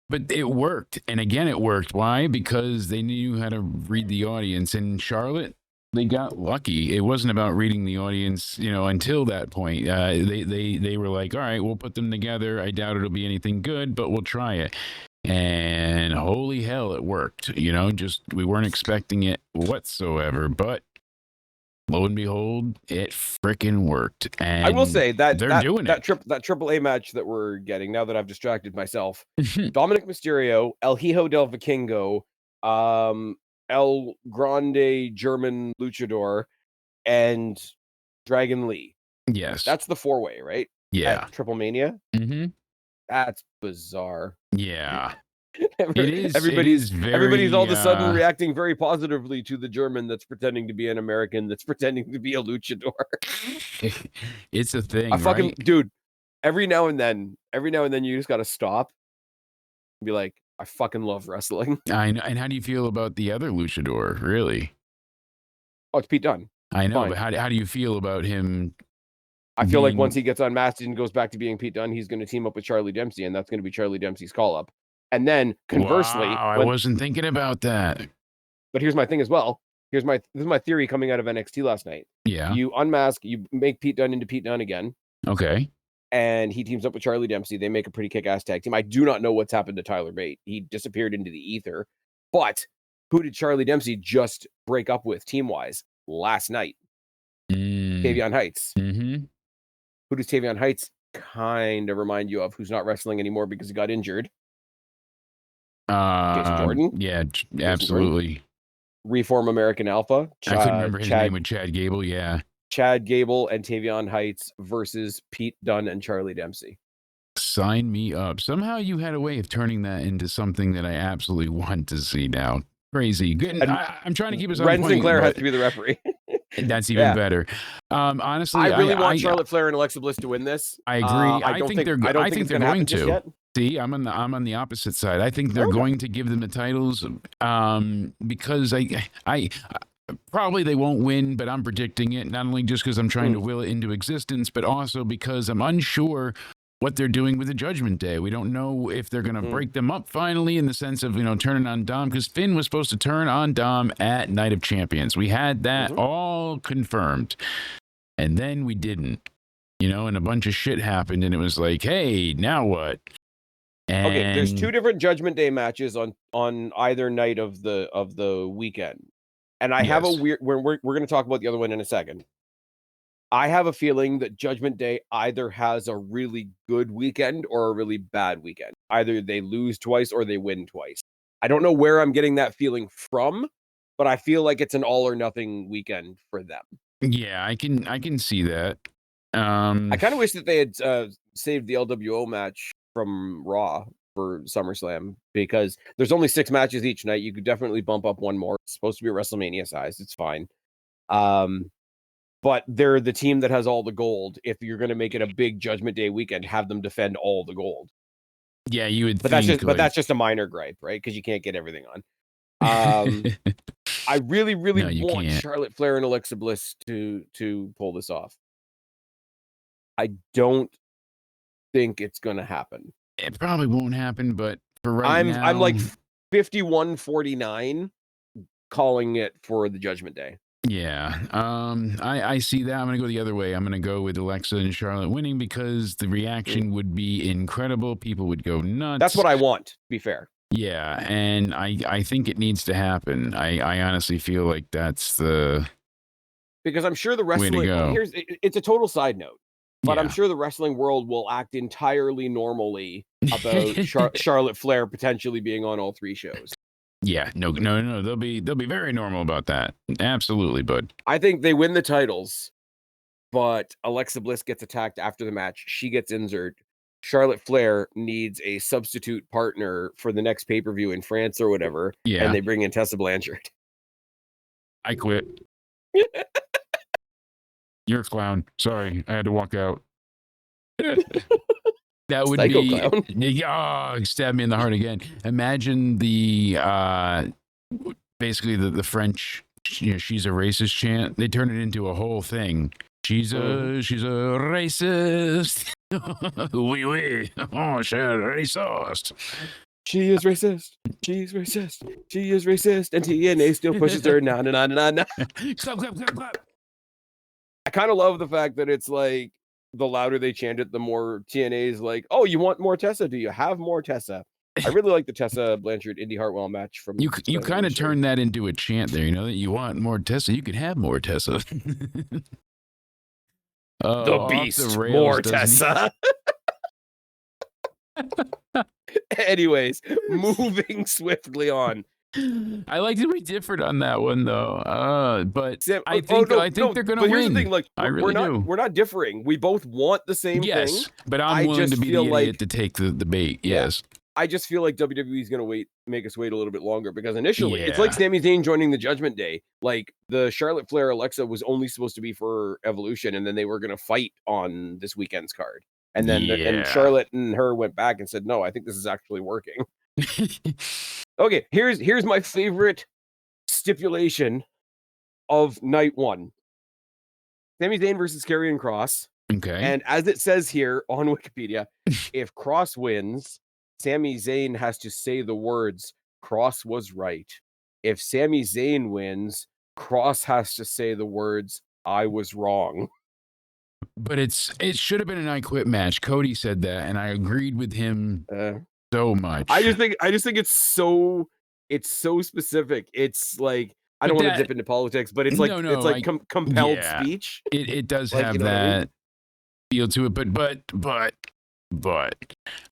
But it worked. And again, it worked. Why? Because they knew how to read the audience. And Charlotte, they got lucky. It wasn't about reading the audience, you know, until that point. They were like, all right, we'll put them together. I doubt it'll be anything good, but we'll try it. And holy hell, it worked. You know, just we weren't expecting it whatsoever, but lo and behold, it freaking worked. And I will say that they're doing that AAA match that we're getting, now that I've distracted myself, Dominic Mysterio, El Hijo del Vikingo, El Grande German Luchador, and Dragon Lee. Yes. That's the 4-way, right? Yeah. At Triple Mania? Mm-hmm. That's bizarre. Yeah. Everybody's all of a sudden reacting very positively to the German that's pretending to be an American, that's pretending to be a luchador. It's a thing, right? Dude, every now and then you just gotta stop and be like, I fucking love wrestling. I know. And how do you feel about the other luchador, really? Oh, it's Pete Dunne. I know, but how do you feel about him? I feel like once he gets unmasked and goes back to being Pete Dunne, he's going to team up with Charlie Dempsey, and that's going to be Charlie Dempsey's call-up. And then, conversely... Wow, I wasn't thinking about that. But here's my thing as well. This is my theory coming out of NXT last night. Yeah. You unmask, you make Pete Dunne into Pete Dunne again. Okay. And he teams up with Charlie Dempsey. They make a pretty kick-ass tag team. I do not know what's happened to Tyler Bate. He disappeared into the ether. But who did Charlie Dempsey just break up with team-wise last night? Tavion Heights. Mm-hmm. Who does Tavion Heights kind of remind you of, who's not wrestling anymore because he got injured? Jason Jordan? Yeah, absolutely. Reform American Alpha. I couldn't remember his name with Chad Gable, yeah. Chad Gable and Tavion Heights versus Pete Dunne and Charlie Dempsey. Sign me up. Somehow you had a way of turning that into something that I absolutely want to see now. Crazy. Good. And I'm trying to keep us on Ren point, Sinclair has but to be the referee. that's even Yeah. better. I Honestly, really want Charlotte Flair and Alexa Bliss to win this. I agree. I don't think they're it's going to happen just yet. See, I'm on the opposite side. I think they're Okay. going to give them the titles because I probably they won't win, but I'm predicting it, not only just because I'm trying to will it into existence, but also because I'm unsure what they're doing with the Judgment Day. We don't know if they're going to break them up finally in the sense of, turning on Dom, because Finn was supposed to turn on Dom at Night of Champions. We had that all confirmed, and then we didn't, and a bunch of shit happened, and it was like, hey, now what? And okay, there's 2 different Judgment Day matches on either night of the weekend. And I have a weird we're going to talk about the other one in a second. I have a feeling that Judgment Day either has a really good weekend or a really bad weekend. Either they lose twice or they win twice. I don't know where I'm getting that feeling from, but I feel like it's an all or nothing weekend for them. Yeah, I can see that. I kind of wish that they had saved the LWO match from Raw for SummerSlam, because there's only 6 matches each night. You could definitely bump up one more. It's supposed to be WrestleMania size. It's fine. But they're the team that has all the gold. If you're going to make it a big Judgment Day weekend, have them defend all the gold. Yeah, you would. But that's just a minor gripe, right? Because you can't get everything on. I really want Charlotte Flair and Alexa Bliss to pull this off. I don't think it's going to happen. It probably won't happen, but for right now, I'm like 51-49 calling it for the Judgment Day. Yeah, I see that. I'm going to go the other way. I'm going to go with Alexa and Charlotte winning because the reaction would be incredible. People would go nuts. That's what I want, to be fair. Yeah, and I think it needs to happen. I honestly feel like that's the because I'm sure the wrestling it's a total side note, but I'm sure the wrestling world will act entirely normally about Charlotte Flair potentially being on all 3 shows. Yeah, no, they'll be very normal about that. Absolutely, bud. I think they win the titles, but Alexa Bliss gets attacked after the match. She gets injured. Charlotte Flair needs a substitute partner for the next pay-per-view in France or whatever, and they bring in Tessa Blanchard. I quit. You're a clown. Sorry, I had to walk out. That would Psycho be stab me in the heart again. Imagine the basically the French, she's a racist chant. They turn it into a whole thing. She's a racist. Oui, oui. Oh, she's racist. She is racist. She's racist. She is racist. And TNA still pushes her. Nah. Clap. I kind of love the fact that it's like the louder they chant it, the more TNA is like, oh, you want more Tessa? Do you have more Tessa? I really like the Tessa Blanchard Indy Hartwell match from you kind of turn that into a chant there, that you want more Tessa, you can have more Tessa. The beast, more Tessa. Anyways, moving swiftly on. I like that we differed on that one though. But I think they're gonna win. Here's the thing, like we're not differing. We both want the same thing. But I'm willing to be the idiot to take the bait. Yes. I just feel like WWE is gonna make us wait a little bit longer, because initially it's like Sami Zayn joining the Judgment Day. Like the Charlotte Flair Alexa was only supposed to be for Evolution, and then they were gonna fight on this weekend's card. And then and Charlotte and her went back and said, no, I think this is actually working. Okay, here's my favorite stipulation of night 1. Sami Zayn versus Karrion Kross. Okay. And as it says here on Wikipedia, if Kross wins, Sami Zayn has to say the words, Kross was right. If Sami Zayn wins, Kross has to say the words, I was wrong. But it should have been an I Quit match. Cody said that, and I agreed with him so much. I just think it's so specific. It's like, I don't want to dip into politics, but it's like it's like compelled speech. It does have that feel to it, but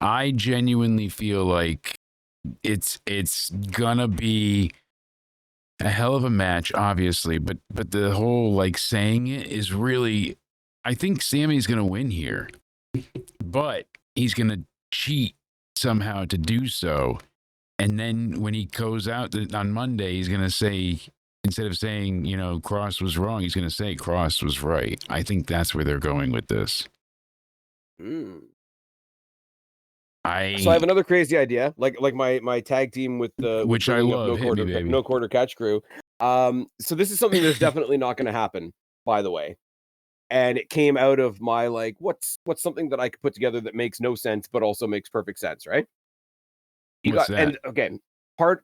I genuinely feel like it's gonna be a hell of a match, obviously, but the whole like saying it is really, I think Sammy's gonna win here. But he's going to cheat somehow to do so. And then when he goes out on Monday, he's going to say, instead of saying, you know, Cross was wrong, he's going to say Cross was right. I think that's where they're going with this. So I have another crazy idea, like my tag team with which bringing I love. up no quarter catch crew. So this is something that's definitely not going to happen, by the way. And it came out of my like, what's something that I could put together that makes no sense but also makes perfect sense, right? What's that? And again,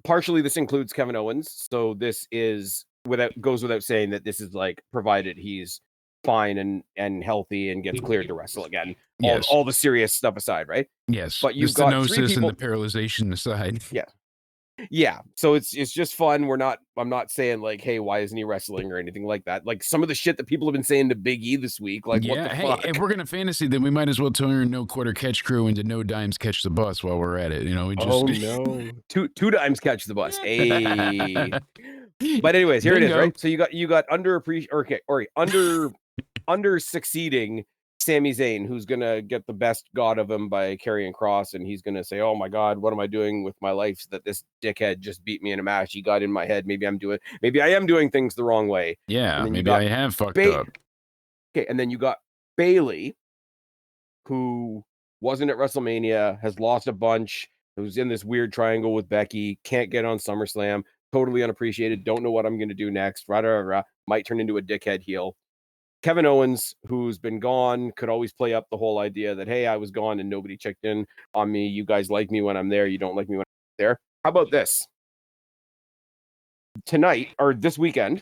partially this includes Kevin Owens, so this is goes without saying that this is like provided he's fine and healthy and gets cleared to wrestle again. Yes. All the serious stuff aside, right? Yes. But the you've got three stenosis people. and the paralyzation aside. Yeah. So it's just fun. I'm not saying like, hey, why isn't he wrestling or anything like that. Like some of the shit that people have been saying to Big E this week, like what the fuck? If we're gonna fantasy, then we might as well turn no quarter catch crew into no dimes catch the bus while we're at it. You know, we just Oh no. two dimes catch the bus. Hey. But anyways, here it is, right? So you got under succeeding Sami Zayn, who's gonna get the best god of him by carrying Cross, and he's gonna say, "Oh my God, what am I doing with my life? That this dickhead just beat me in a match. He got in my head. Maybe I am doing things the wrong way." Yeah, and then maybe I have fucked up. Okay, and then you got Bailey, who wasn't at WrestleMania, has lost a bunch, who's in this weird triangle with Becky, can't get on SummerSlam, totally unappreciated, don't know what I'm gonna do next, might turn into a dickhead heel. Kevin Owens, who's been gone, could always play up the whole idea that, hey, I was gone and nobody checked in on me. You guys like me when I'm there. You don't like me when I'm there. How about this? Tonight, or this weekend,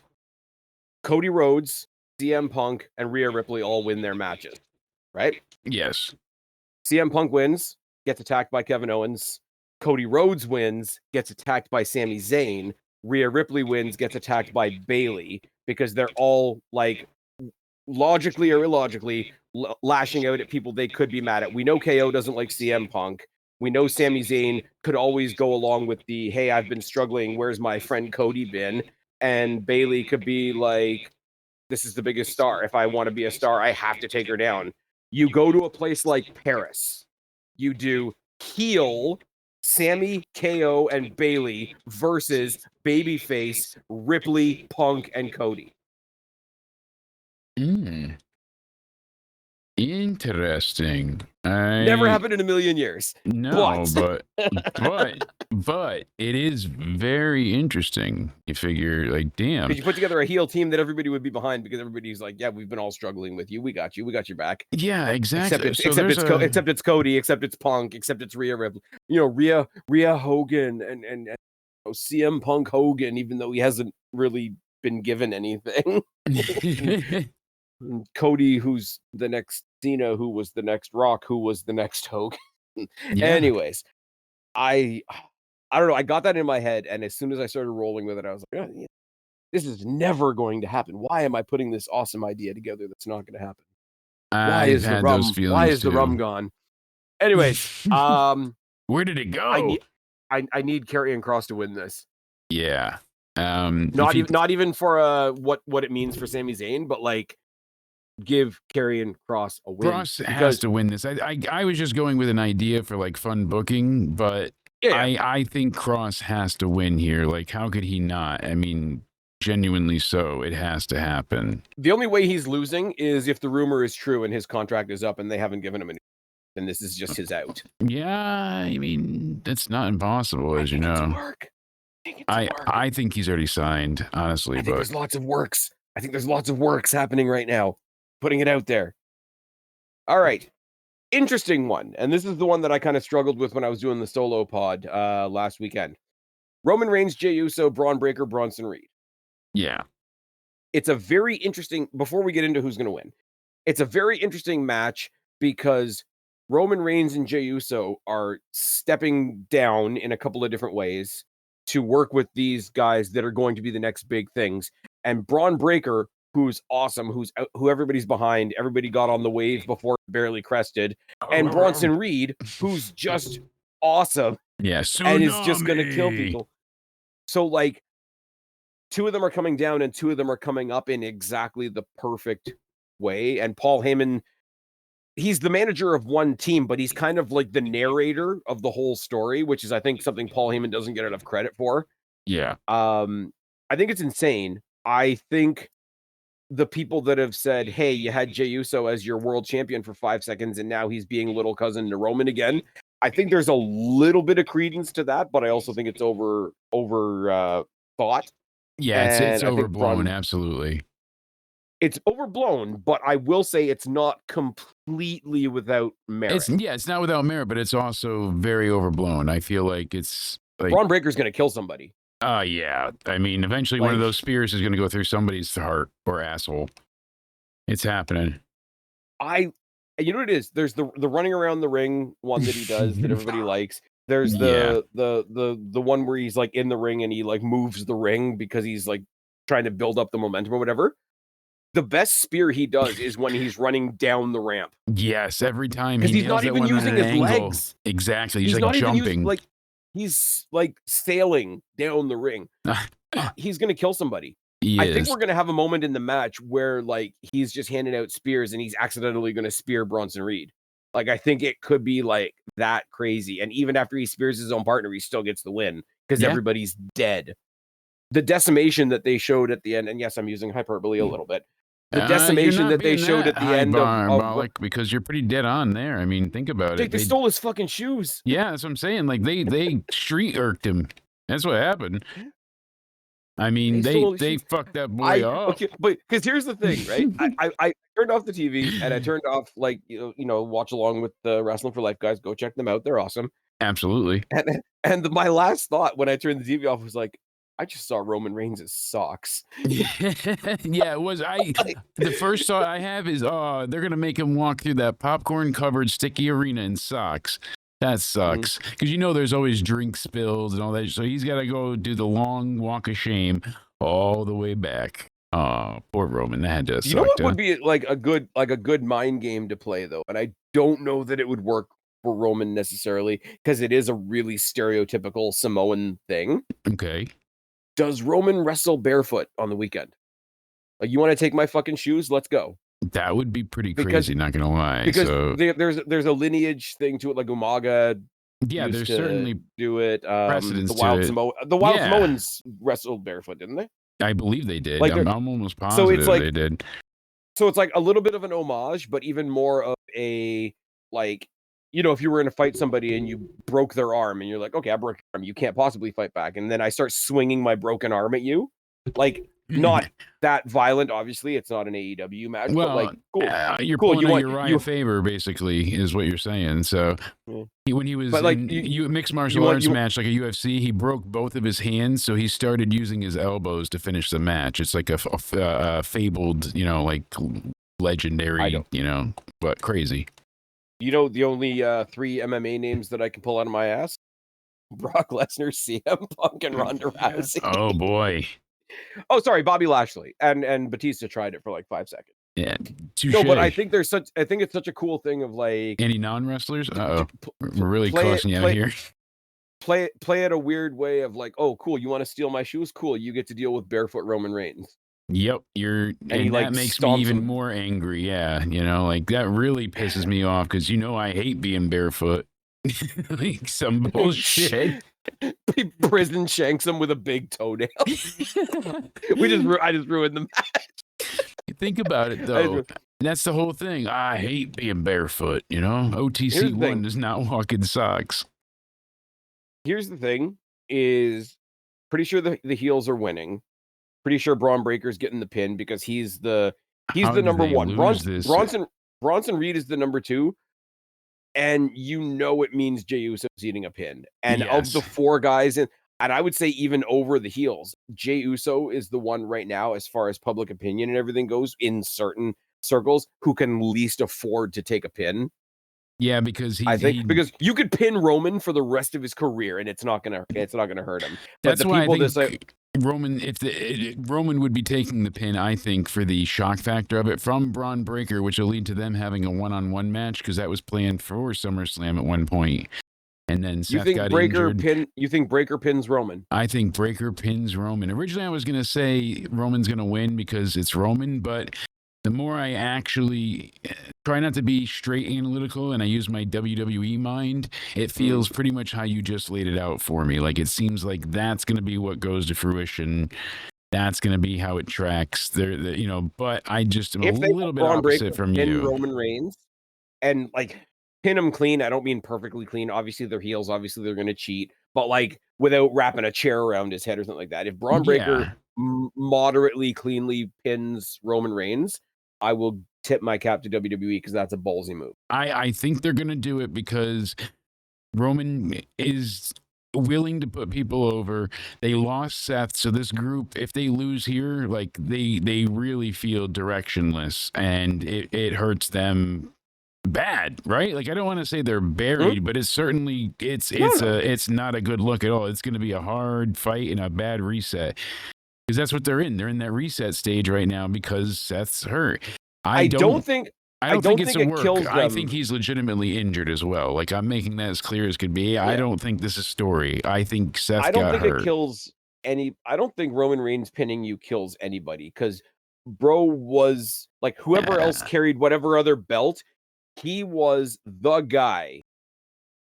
Cody Rhodes, CM Punk, and Rhea Ripley all win their matches, right? Yes. CM Punk wins, gets attacked by Kevin Owens. Cody Rhodes wins, gets attacked by Sami Zayn. Rhea Ripley wins, gets attacked by Bailey, because they're all like logically or illogically lashing out at people they could be mad at. We know KO doesn't like CM Punk. We know Sami Zayn could always go along with the, hey, I've been struggling. Where's my friend Cody been? And Bailey could be like, this is the biggest star. If I want to be a star, I have to take her down. You go to a place like Paris. You do heel Sammy, KO, and Bailey versus babyface Ripley, Punk, and Cody. Interesting. Never happened in a million years. No, but it is very interesting. You figure, like, damn. Because you put together a heel team that everybody would be behind, because everybody's like, yeah, we've been all struggling with you. We got you. We got your back. Yeah, exactly. Except it's Cody, except it's Punk, except it's Rhea Ripley. You know, Rhea Hogan and CM Punk Hogan, even though he hasn't really been given anything. Cody, who's the next Cena, who was the next Rock, who was the next Hogan. Yeah. Anyways, I don't know. I got that in my head, and as soon as I started rolling with it, I was like, oh, yeah, this is never going to happen. Why am I putting this awesome idea together that's not going to happen? Why is the rum gone? Anyways, where did it go? I need Karrion Kross to win this. Yeah. Not even for what it means for Sami Zayn, but like, give Karrion Kross a win. Kross has to win this. I was just going with an idea for like fun booking, but I think Kross has to win here. Like, how could he not? I mean, genuinely so. It has to happen. The only way he's losing is if the rumor is true and his contract is up and they haven't given him a new, and this is just his out. Yeah, I mean, that's not impossible, as you know. I think he's already signed, honestly. I think there's lots of works. I think there's lots of works happening right now. Putting it out there. All right. Interesting one. And this is the one that I kind of struggled with when I was doing the solo pod last weekend. Roman Reigns, Jey Uso, Braun Breaker, Bronson Reed. Yeah. It's a very interesting, before we get into who's going to win, it's a very interesting match because Roman Reigns and Jey Uso are stepping down in a couple of different ways to work with these guys that are going to be the next big things. And Braun Breaker, who's awesome, who everybody's behind, everybody got on the wave before barely crested, and Bronson Reed, who's just awesome, and is just going to kill people. So, like, two of them are coming down and two of them are coming up in exactly the perfect way. And Paul Heyman he's the manager of one team, but he's kind of like the narrator of the whole story, which is, I think, something Paul Heyman doesn't get enough credit for. Yeah. I think it's insane. I think the people that have said, hey, you had Jey Uso as your world champion for 5 seconds, and now he's being little cousin to Roman again. I think there's a little bit of credence to that, but I also think it's over thought. Yeah, it's overblown, absolutely. It's overblown, but I will say it's not completely without merit. It's not without merit, but it's also very overblown. I feel like it's like Braun Breaker's going to kill somebody. Yeah. I mean, eventually one of those spears is going to go through somebody's heart or asshole. It's happening. You know what it is? There's the running around the ring one that he does that everybody likes. There's the one where he's like in the ring and he like moves the ring because he's like trying to build up the momentum or whatever. The best spear he does is when he's running down the ramp. Yes, every time because he's not even using his legs. Exactly, he's like jumping. He's like sailing down the ring. He's gonna kill somebody. I think we're gonna have a moment in the match where like he's just handing out spears and he's accidentally gonna spear Bronson Reed. Like I think it could be like that crazy. And even after he spears his own partner, he still gets the win because everybody's dead. The decimation that they showed at the end, and yes, I'm using hyperbole a little bit. The decimation that they showed at the end of because you're pretty dead on there. I mean, think about it. They stole his fucking shoes. Yeah, that's what I'm saying. Like they street irked him. That's what happened. I mean, they fucked that boy up. Okay, but because here's the thing, right? I turned off the TV and I turned off like you know watch along with the Wrestling for Life guys. Go check them out; they're awesome. Absolutely. And my last thought when I turned the TV off was like, I just saw Roman Reigns' socks. Yeah, it was. The first thought I have is, oh, they're gonna make him walk through that popcorn-covered sticky arena in socks. That sucks because you know there's always drink spills and all that. So he's got to go do the long walk of shame all the way back. Oh, poor Roman. That had to. You know what would be like a good mind game to play though, and I don't know that it would work for Roman necessarily because it is a really stereotypical Samoan thing. Okay. Does Roman wrestle barefoot on the weekend? Like, you want to take my fucking shoes? Let's go. That would be pretty crazy, not gonna lie. Because there's a lineage thing to it, like Umaga. Yeah, there's certainly do it. Precedence the Wild Samoans wrestled barefoot, didn't they? I believe they did. Like, I'm almost positive they did. So it's like a little bit of an homage, but even more of a like, you know, if you were going to fight somebody and you broke their arm and you're like, okay, I broke your arm, you can't possibly fight back. And then I start swinging my broken arm at you. Like, not that violent, obviously. It's not an AEW match, but like, cool. You're pulling a Uriah Faber, basically, is what you're saying. So when he was in mixed martial arts match, like a UFC, he broke both of his hands, so he started using his elbows to finish the match. It's like a fabled, you know, like legendary, you know, but crazy. You know, the only 3 MMA names that I can pull out of my ass: Brock Lesnar, CM Punk, and Ronda Rousey. Oh boy. Oh, sorry, Bobby Lashley and Batista tried it for like 5 seconds. Yeah, no, but I think it's such a cool thing of like any non-wrestlers. We're really crossing you out here. Play it a weird way of like, oh, cool, you want to steal my shoes? Cool, you get to deal with barefoot Roman Reigns. Yep, and that makes me even more angry. Yeah, you know, like that really pisses me off because you know I hate being barefoot. Like some bullshit. He prison shanks him with a big toenail. I just ruined the match. Think about it though. That's the whole thing. I hate being barefoot. You know, OTC1 does not walk in socks. Here's the thing: is pretty sure the heels are winning. Pretty sure Braun Breaker's getting the pin because he's the number 1. Bronson Reed is the number 2. And you know it means Jey Uso is eating a pin. And of the 4 guys, and I would say even over the heels, Jey Uso is the one right now, as far as public opinion and everything goes, in certain circles, who can least afford to take a pin. Yeah, because because you could pin Roman for the rest of his career, and it's not gonna hurt him. But that's why I think Roman, Roman would be taking the pin, I think, for the shock factor of it from Braun Breaker, which will lead to them having a one-on-one match because that was planned for SummerSlam at one point. And then Seth got injured. You think Breaker pins Roman? I think Breaker pins Roman. Originally, I was going to say Roman's going to win because it's Roman, but the more I actually try not to be straight analytical and I use my WWE mind, it feels pretty much how you just laid it out for me. Like, it seems like that's going to be what goes to fruition. That's going to be how it tracks. You know, but I just am a If they little let bit Braun opposite Breaker from pin you. Roman Reigns and like pin him clean, I don't mean perfectly clean. Obviously, they're heels. Obviously, they're going to cheat, but like without wrapping a chair around his head or something like that. If Braun Breaker Yeah. moderately cleanly pins Roman Reigns, I will tip my cap to WWE because that's a ballsy move. I think they're going to do it because Roman is willing to put people over. They lost Seth, so this group, if they lose here, like they really feel directionless, and it hurts them bad, right? Like, I don't want to say they're buried, but it's certainly it's not a good look at all. It's going to be a hard fight and a bad reset because that's what they're in. They're in that reset stage right now because Seth's hurt. I don't think It's a it work. kills I them. think he's legitimately injured as well. Like, I'm making that as clear as could be. I don't think this is story. I think Seth I don't got think hurt. it kills any. I don't think Roman Reigns pinning you kills anybody because bro was like whoever else carried whatever other belt, he was the guy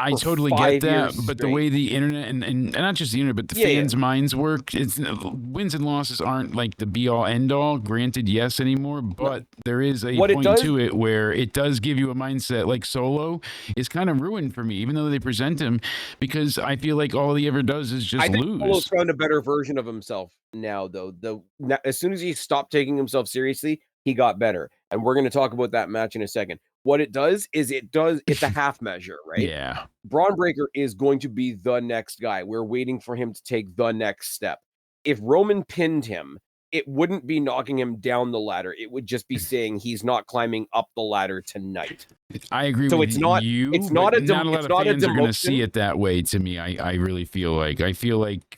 I for totally get 5 that, years but the straight. way the internet and not just the internet, but the Yeah. fans' minds work, it's wins and losses aren't like the be all end all. Granted, yes, anymore, but there is a What it point does, to it where it does give you a mindset. Like Solo is kind of ruined for me, even though they present him, because I feel like all he ever does is I just think Solo's lose. found a better version of himself now, though. As soon as he stopped taking himself seriously, he got better, and we're going to talk about that match in a second. What it does is it's a half measure, right? Yeah. Braun Breaker is going to be the next guy. We're waiting for him to take the next step. If Roman pinned him, it wouldn't be knocking him down the ladder. It would just be saying he's not climbing up the ladder tonight. I agree So with it's not you, but not a not a lot it's of not a fans are going to see demotion. it that way. To me, I really feel like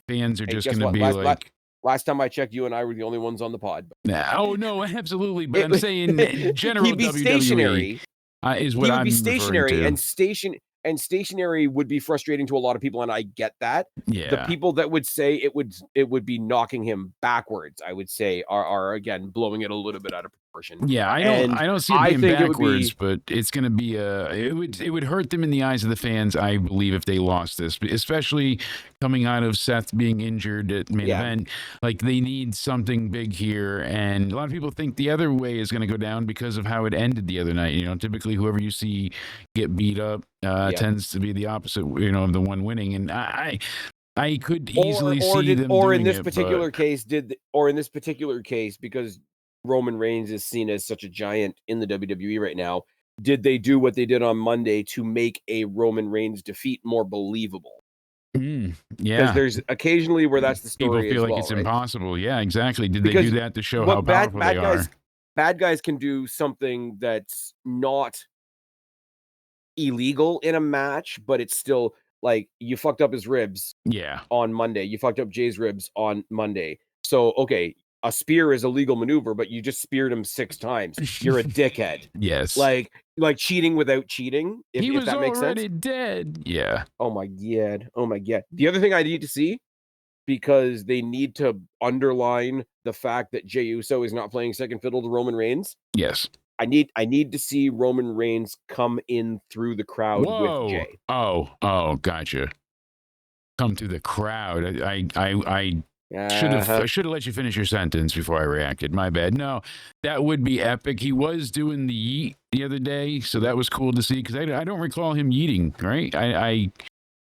fans are Hey, just guess going to what? be like, Last time I checked, you and I were the only ones on the pod. nah, oh no, absolutely. But I'm saying It, general he'd be WWE stationary. is what He would be I'm referring stationary, to. and stationary would be frustrating to a lot of people, and I get that. The Yeah. people that would say it would be knocking him backwards, I would say, are again blowing it a little bit out of proportion. Yeah, And I don't see it I being think it would backwards, be but it's going to be it would hurt them in the eyes of the fans, I believe, if they lost this, especially coming out of Seth being injured at main yeah, event. Like, they need something big here, and a lot of people think the other way is going to go down because of how it ended the other night. You know, typically whoever you see get beat up yeah. tends to be the opposite, you know, of the one winning, and I could easily see them Or in doing this it, but particular case, or in this particular case, because Roman Reigns is seen as such a giant in the WWE right now, did they do what they did on Monday to make a Roman Reigns defeat more believable? Because yeah. there's occasionally where that's the People story feel as like well, it's right? impossible. Yeah, exactly. Did they do Because that to show how what powerful they are? bad guys can do something that's not illegal in a match, but it's still like you fucked up his ribs Yeah. on Monday. You fucked up Jay's ribs on Monday. So, okay, a spear is a legal maneuver, but you just speared him 6 times. You're a dickhead. Yes. Like cheating without cheating, He if was that makes sense. already dead. Yeah. Oh my god. Oh my god. The other thing I need to see, because they need to underline the fact that Jey Uso is not playing second fiddle to Roman Reigns. Yes. I need to see Roman Reigns come in through the crowd with Whoa. Jay. Oh, gotcha. Come to the crowd. I Uh-huh. I should have let you finish your sentence before I reacted. My bad. No, that would be epic. He was doing the yeet the other day, so that was cool to see because I don't recall him yeeting, right?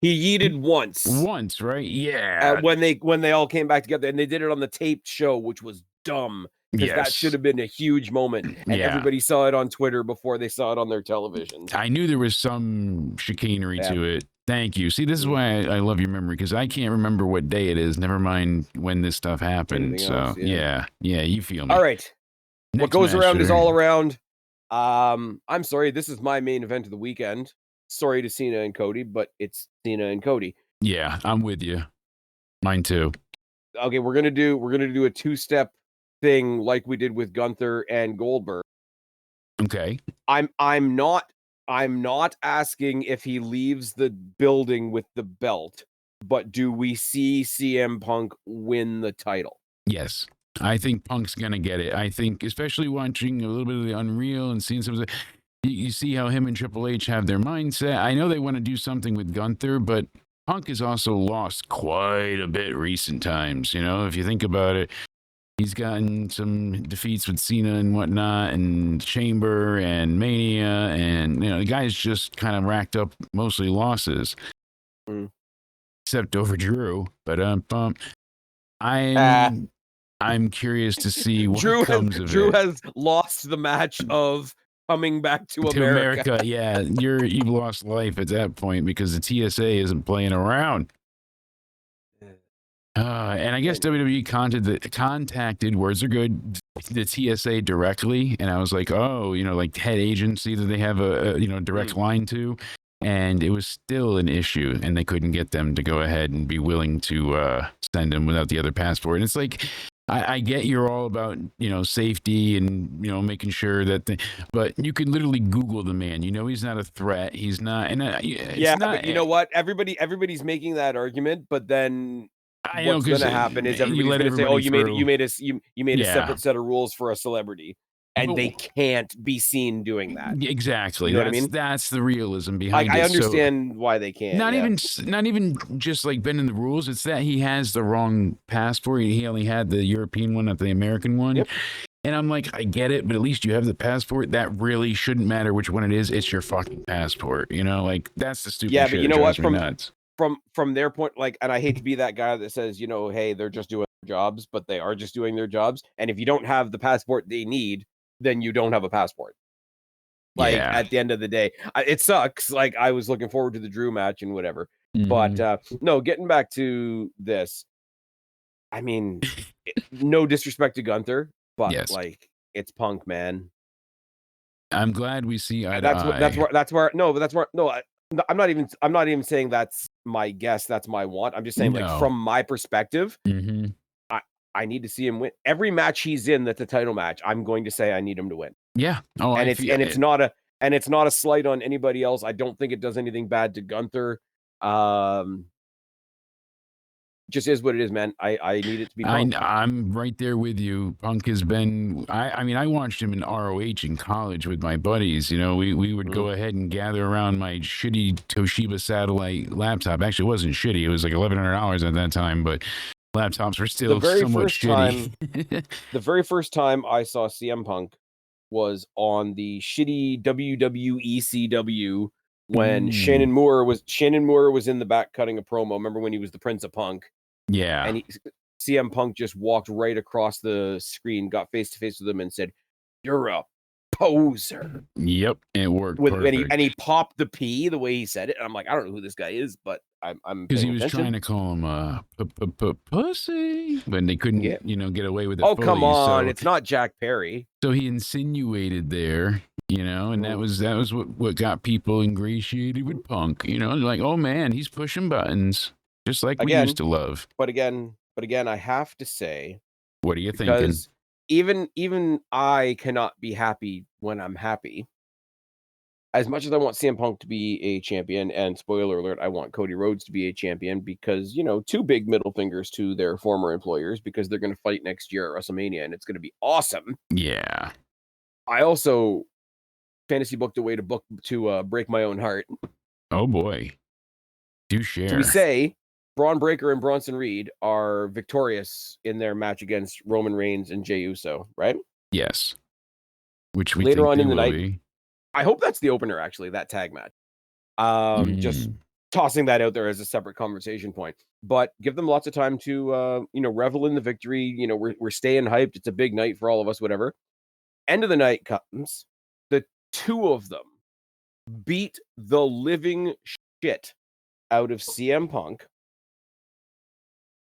He yeeted once, right? Yeah. when they all came back together, and they did it on the taped show, which was dumb because that should Yes. have been a huge moment, and Yeah. everybody saw it on Twitter before they saw it on their televisions. I knew there was some chicanery Yeah. to it. Thank you. See, this is why I love your memory because I can't remember what day it is. Never mind when this stuff happened. Anything So else? Yeah. yeah, you feel me. All right. What Next goes match, around is sir. all around. I'm sorry, this is my main event of the weekend. Sorry to Cena and Cody, but it's Cena and Cody. Yeah, I'm with you. Mine too. Okay, we're gonna do a 2-step thing like we did with Gunther and Goldberg. Okay. I'm not asking if he leaves the building with the belt, but do we see CM Punk win the title? Yes. I think Punk's gonna get it. I think, especially watching a little bit of the Unreal and seeing some of the, you see how him and Triple H have their mindset. I know they want to do something with Gunther, but Punk has also lost quite a bit recent times. You know, if you think about it, he's gotten some defeats with Cena and whatnot, and Chamber and Mania, and the guy's just kind of racked up mostly losses, except over Drew. But Ah, I'm curious to see what Drew comes of Drew it. has lost the match of coming back to To America. America, yeah, you've lost life at that point because the TSA isn't playing around. And I guess WWE contacted, words are good, the TSA directly, and I was like, oh, like head agency that they have a direct line to, and it was still an issue, and they couldn't get them to go ahead and be willing to send him without the other passport. And it's like, I get you're all about safety and making sure that, but you can literally Google the man. He's not a threat. He's not, and Yeah, but you know what? Everybody's making that argument, but then I know what's because going to happen is you everybody's let going to say, "Oh, everybody through. you made a Yeah. separate set of rules for a celebrity," and they can't be seen doing that. Exactly. You know what I mean? That's the realism Like, behind I it. understand why they can't. Not yeah. even just like bending the rules. It's that he has the wrong passport. He only had the European one, not the American one. Yep. And I'm like, I get it, but at least you have the passport. That really shouldn't matter which one it is. It's your fucking passport. Like that's the stupid shit. Yeah, but you know that what? drives me nuts. From their point, like, and I hate to be that guy that says, hey, they're just doing their jobs, but they are just doing their jobs. And if you don't have the passport they need, then you don't have a passport. Like, Yeah. at the end of the day, it sucks. Like, I was looking forward to the Drew match and whatever. Mhm. But no, getting back to this, I mean, no disrespect to Gunther, but Yes. like, it's Punk, man. I'm glad we see eye to That's eye. where no, but that's where no, I'm not even saying that's my guess, that's my want. I'm just saying, like, No. from my perspective, hmm I need to see him win. Every match he's in that's a title match, I'm going to say I need him to win. Yeah. Oh, And I it's feel and it's not a slight on anybody else. I don't think it does anything bad to Gunther. Just is what it is, man. I need it to be Punk. I'm right there with you. Punk has been. I mean, I watched him in ROH in college with my buddies. We would go ahead and gather around my shitty Toshiba satellite laptop. Actually, it wasn't shitty. It was like $1,100 at that time, but laptops were still somewhat shitty. The very first time I saw CM Punk was on the shitty WWE CW when Shannon Moore was in the back cutting a promo. Remember when he was the Prince of Punk? Yeah. And CM Punk just walked right across the screen, got face to face with him, and said, "You're a poser." Yep, it worked And he popped the P the way he said it. And I'm like, I don't know who this guy is, but I'm because he paying was attention. trying to call him pussy, but they couldn't, get away with it. Oh, fully, come on. so It's not Jack Perry. So he insinuated there, and that was what got people ingratiated with Punk. Like, oh man, he's pushing buttons just like we used to love. But again, I have to say, What are you thinking? because even I cannot be happy when I'm happy. As much as I want CM Punk to be a champion, and spoiler alert, I want Cody Rhodes to be a champion because, two big middle fingers to their former employers because they're going to fight next year at WrestleMania and it's going to be awesome. Yeah. I also fantasy booked a way to break my own heart. Oh boy. Do share. So we say Braun Breaker and Bronson Reed are victorious in their match against Roman Reigns and Jey Uso, right? Yes. Which we later think on they in the will night. be. I hope that's the opener, actually, that tag match. Just tossing that out there as a separate conversation point. But give them lots of time to, revel in the victory. We're staying hyped. It's a big night for all of us, whatever. End of the night comes. The two of them beat the living shit out of CM Punk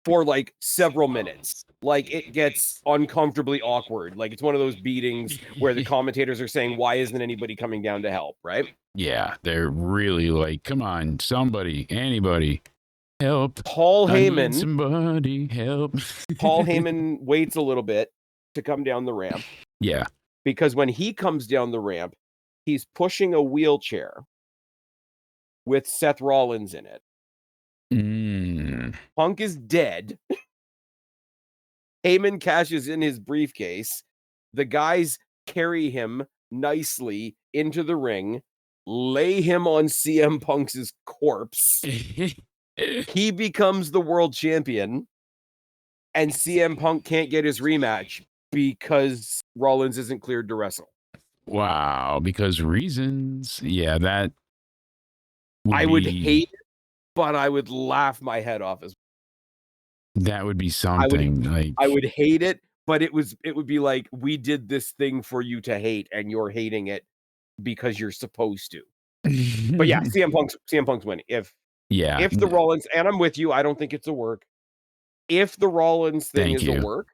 for like several minutes. Like, it gets uncomfortably awkward. Like, it's one of those beatings where the commentators are saying, why isn't anybody coming down to help, right? Yeah, they're really like, come on, somebody, anybody, help. Paul Heyman, somebody help. Paul Heyman waits a little bit to come down the ramp. Yeah. Because when he comes down the ramp, he's pushing a wheelchair with Seth Rollins in it. Punk is dead. Heyman cashes in his briefcase. The guys carry him nicely into the ring, lay him on CM Punk's corpse. He becomes the world champion, and CM Punk can't get his rematch because Rollins isn't cleared to wrestle. Wow, because reasons. Yeah, that I would hate it, but I would laugh my head off as that would be something. I would hate it, but it would be like, we did this thing for you to hate, and you're hating it because you're supposed to. But yeah, CM Punk's winning. If the Rollins, and I'm with you, I don't think it's a work. If the Rollins thing is a work,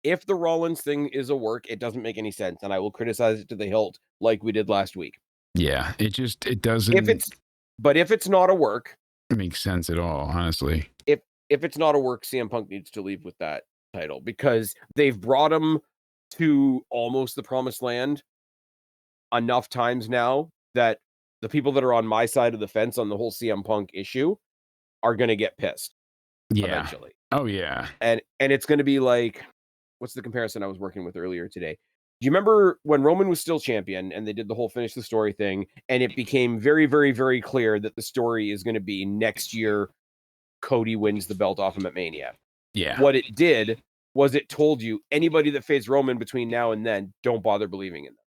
if the Rollins thing is a work, it doesn't make any sense, and I will criticize it to the hilt like we did last week. Yeah, it doesn't. But if it's not a work, it makes sense at all, honestly. If it's not a work, CM Punk needs to leave with that title, because they've brought him to almost the promised land enough times now that the people that are on my side of the fence on the whole CM Punk issue are going to get pissed eventually. Oh yeah. And it's going to be like, what's the comparison I was working with earlier today? Do you remember when Roman was still champion and they did the whole finish the story thing, and it became very, very, very clear that the story is going to be next year Cody wins the belt off him at Mania? Yeah. What it did was it told you anybody that faced Roman between now and then, don't bother believing in them.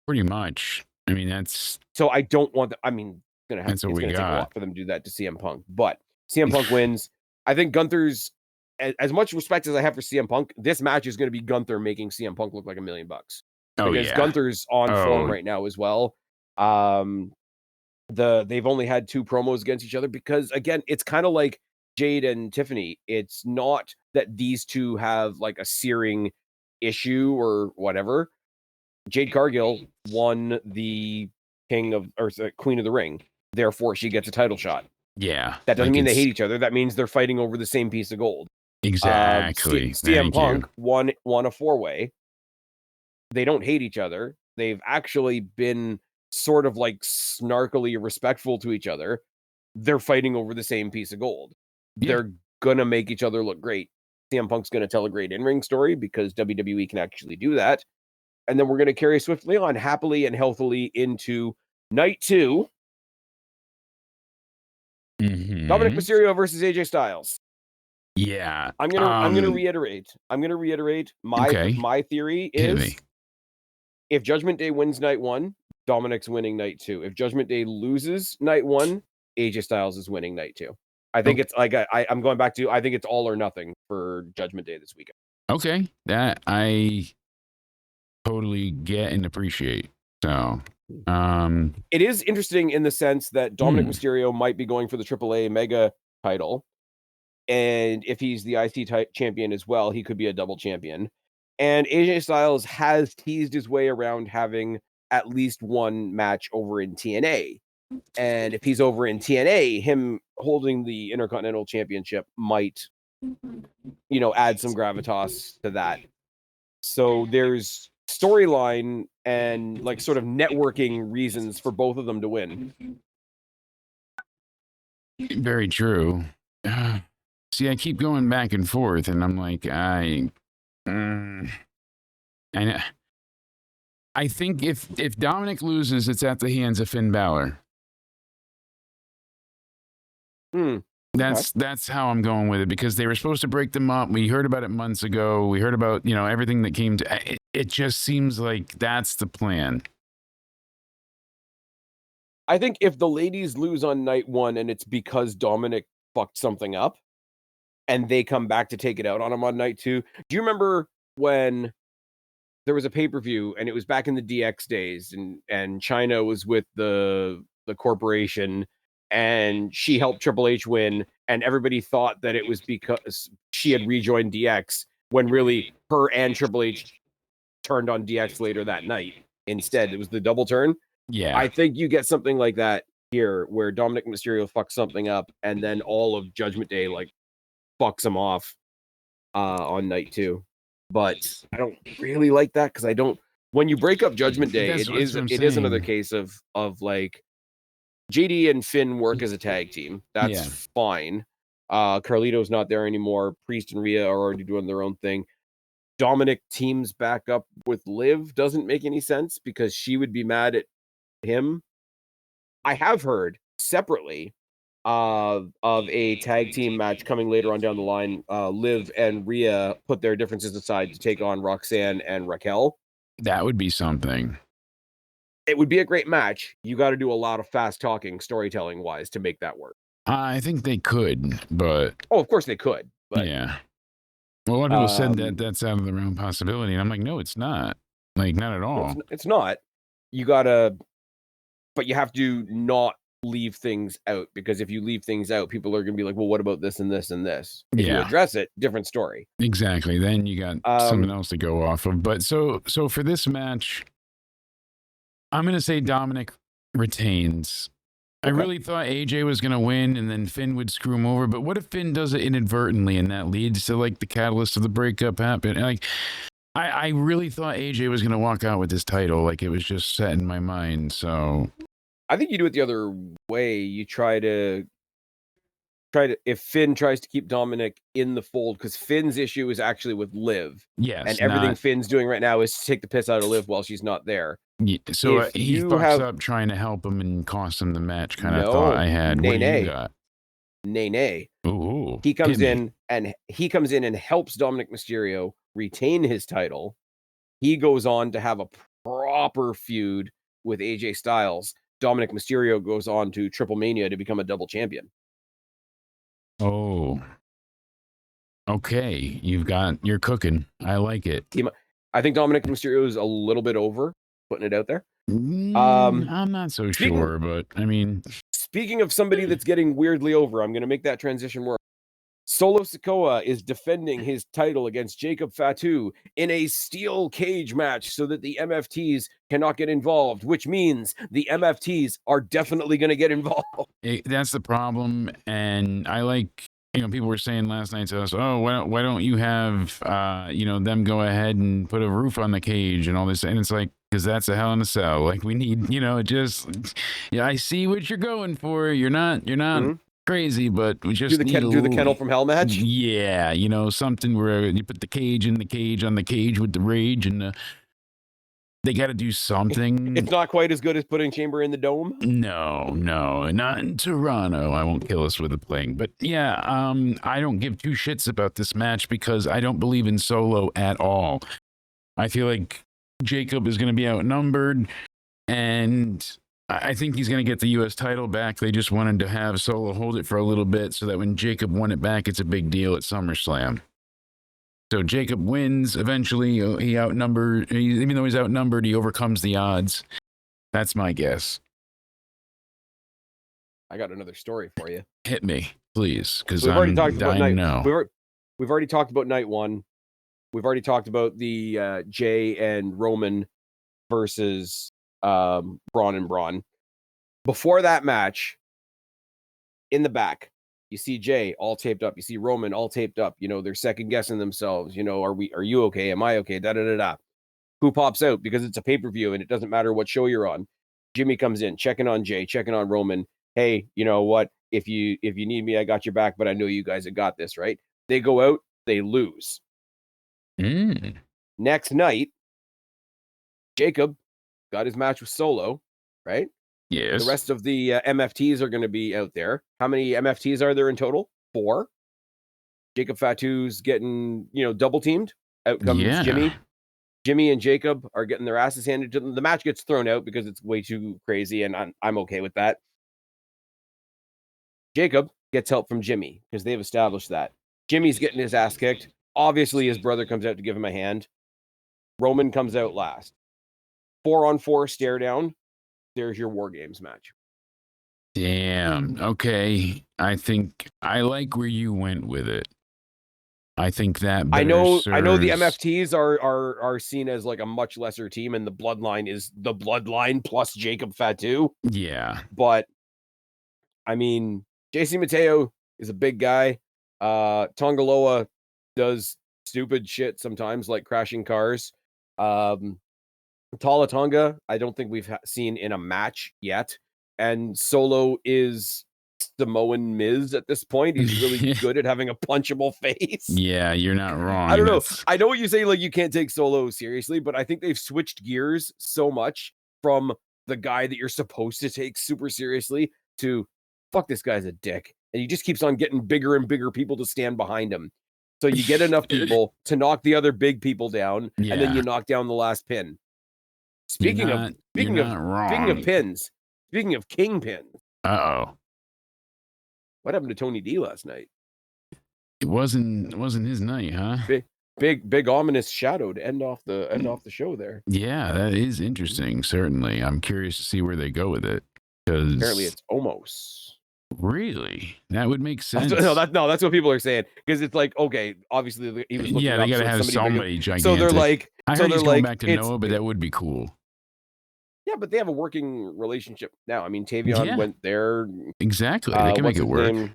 Pretty much. I mean, that's... So I don't want... I mean, it's going to take a lot for them to do that to CM Punk. But CM Punk wins. I think Gunther's... As much respect as I have for CM Punk, this match is going to be Gunther making CM Punk look like $1 million. Because Gunther's on form right now as well. They've only had 2 promos against each other because, again, it's kind of like Jade and Tiffany. It's not that these two have like a searing issue or whatever. Jade Cargill won the Queen of the Ring. Therefore, she gets a title shot. Yeah. That doesn't mean they hate each other. That means they're fighting over the same piece of gold. Exactly. CM Punk won a 4-way. They don't hate each other. They've actually been sort of like snarkily respectful to each other. They're fighting over the same piece of gold. Yeah. They're gonna make each other look great. CM Punk's gonna tell a great in-ring story because WWE can actually do that. And then we're gonna carry swiftly on happily and healthily into night 2. Dominic Mysterio versus AJ Styles. Yeah. I'm gonna reiterate my theory is, if Judgment Day wins night 1, Dominic's winning night 2. If Judgment Day loses night 1, AJ Styles is winning night 2. I think it's like I'm going back to, I think it's all or nothing for Judgment Day this weekend. Okay, that I totally get and appreciate. So it is interesting in the sense that Dominic Mysterio might be going for the AAA Mega title, and if he's the IC champion as well, he could be a double champion. And AJ Styles has teased his way around having at least one match over in TNA. And if he's over in TNA, him holding the Intercontinental Championship might, add some gravitas to that. So there's storyline and like sort of networking reasons for both of them to win. Very true. See, I keep going back and forth, and I'm like, I think if Dominic loses, it's at the hands of Finn Balor. That's how I'm going with it, because they were supposed to break them up. We heard about it months ago. We heard about, everything that came to it just seems like that's the plan. I think if the ladies lose on night 1 and it's because Dominic fucked something up and they come back to take it out on him on night 2. Do you remember when there was a pay-per-view and it was back in the DX days and Chyna was with the corporation and she helped Triple H win, and everybody thought that it was because she had rejoined DX, when really her and Triple H turned on DX later that night. Instead, it was the double turn. Yeah. I think you get something like that here, where Dominic Mysterio fucks something up and then all of Judgment Day like fucks him off on night 2. But I don't really like that, because when you break up Judgment Day, it is another case of like JD and Finn work as a tag team. That's fine. Carlito's not there anymore. Priest and Rhea are already doing their own thing. Dominic teams back up with Liv doesn't make any sense because she would be mad at him. I have heard separately of a tag team match coming later on down the line. Liv and Rhea put their differences aside to take on Roxanne and Raquel. That would be something. It would be a great match. You got to do a lot of fast talking, storytelling wise, to make that work. I think they could, but Oh, of course they could. But yeah. Well, a lot of people said that that's out of the realm possibility, and I'm like, no, it's not. Like, not at all. It's not. You gotta, but you have to not leave things out, because if you leave things out, people are gonna be like, well, what about this and this and this? If you address it, different story. Exactly. Then you got something else to go off of. But so for this match, I'm gonna say Dominic retains. I really thought AJ was going to win and then Finn would screw him over. But what if Finn does it inadvertently and that leads to like the catalyst of the breakup happen? Like, I really thought AJ was going to walk out with this title. Like, it was just set in my mind. So I think you do it the other way. You try to, if Finn tries to keep Dominic in the fold, because Finn's issue is actually with Liv. Yes. And everything Finn's doing right now is to take the piss out of Liv while she's not there. Yeah, so he fucks up trying to help him and cost him the match. Kind of thought I had. What do you got? Nay. Ooh, he comes in and helps Dominic Mysterio retain his title. He goes on to have a proper feud with AJ Styles. Dominic Mysterio goes on to Triple Mania to become a double champion. Oh, okay. You're cooking. I like it. I think Dominic Mysterio is a little bit over, putting it out there. I'm not so sure, but I mean, speaking of somebody that's getting weirdly over, I'm going to make that transition work. Solo Sikoa is defending his title against Jacob Fatu in a steel cage match so that the MFTs cannot get involved, which means the MFTs are definitely going to get involved. That's the problem. And I like, people were saying last night to us, oh, why don't you have, them go ahead and put a roof on the cage and all this. And it's like, because that's a hell in a cell. Like, we need, I see what you're going for. You're not crazy, but we just do the Kennel from Hell match. Yeah, something where you put the cage in the cage on the cage with the rage, and they got to do something. It's not quite as good as putting Chamber in the Dome. No, not in Toronto. I won't kill us with a playing, but yeah, I don't give two shits about this match because I don't believe in Solo at all. I feel like Jacob is going to be outnumbered, and I think he's going to get the U.S. title back. They just wanted to have Solo hold it for a little bit so that when Jacob won it back, it's a big deal at SummerSlam. So Jacob wins eventually. Even though he's outnumbered, he overcomes the odds. That's my guess. I got another story for you. Hit me, please, because we've already talked about night. We've already talked about night one. We've already talked about the Jay and Roman versus Braun and Braun. Before that match, in the back, you see Jay all taped up. You see Roman all taped up. They're second guessing themselves. Are you okay? Am I okay? Da. Who pops out because it's a pay-per-view and it doesn't matter what show you're on. Jimmy comes in, checking on Jay, checking on Roman. Hey, you know what? If you need me, I got your back, but I know you guys have got this, right? They go out, they lose. Next night, Jacob got his match with Solo, right? Yes. The rest of the MFTs are going to be out there. How many MFTs are there in total? 4. Jacob Fatu's getting, double teamed. Out comes Jimmy. Jimmy and Jacob are getting their asses handed to them. The match gets thrown out because it's way too crazy, and I'm okay with that. Jacob gets help from Jimmy because they've established that. Jimmy's getting his ass kicked. Obviously, his brother comes out to give him a hand. Roman comes out last. 4-on-4 stare down. There's your War Games match. Damn. Okay. I think I like where you went with it. I think that I know the MFTs are seen as like a much lesser team, and the Bloodline is the Bloodline plus Jacob Fatu. Yeah. But I mean, JC Mateo is a big guy. Tongaloa does stupid shit sometimes, like crashing cars. Tala Tonga, I don't think we've seen in a match yet. And Solo is Samoan Miz at this point. He's really good at having a punchable face. Yeah, you're not wrong. I don't know. I know what you say, like you can't take Solo seriously, but I think they've switched gears so much from the guy that you're supposed to take super seriously to fuck, this guy's a dick. And he just keeps on getting bigger and bigger people to stand behind him. So you get enough people to knock the other big people down, and then you knock down the last pin. Speaking of pins, speaking of kingpins. Uh-oh. What happened to Tony D last night? It wasn't his night, huh? Big ominous shadow to end off the show there. Yeah, that is interesting. Certainly, I'm curious to see where they go with it. Because apparently, it's almost really that would make sense. That's what people are saying, because it's like, okay, obviously he was looking they gotta have somebody gigantic. So they're like, I heard he's going back to Noah, but that would be cool. Yeah, but they have a working relationship now. I mean, Tavion went there. Exactly, they can make it work.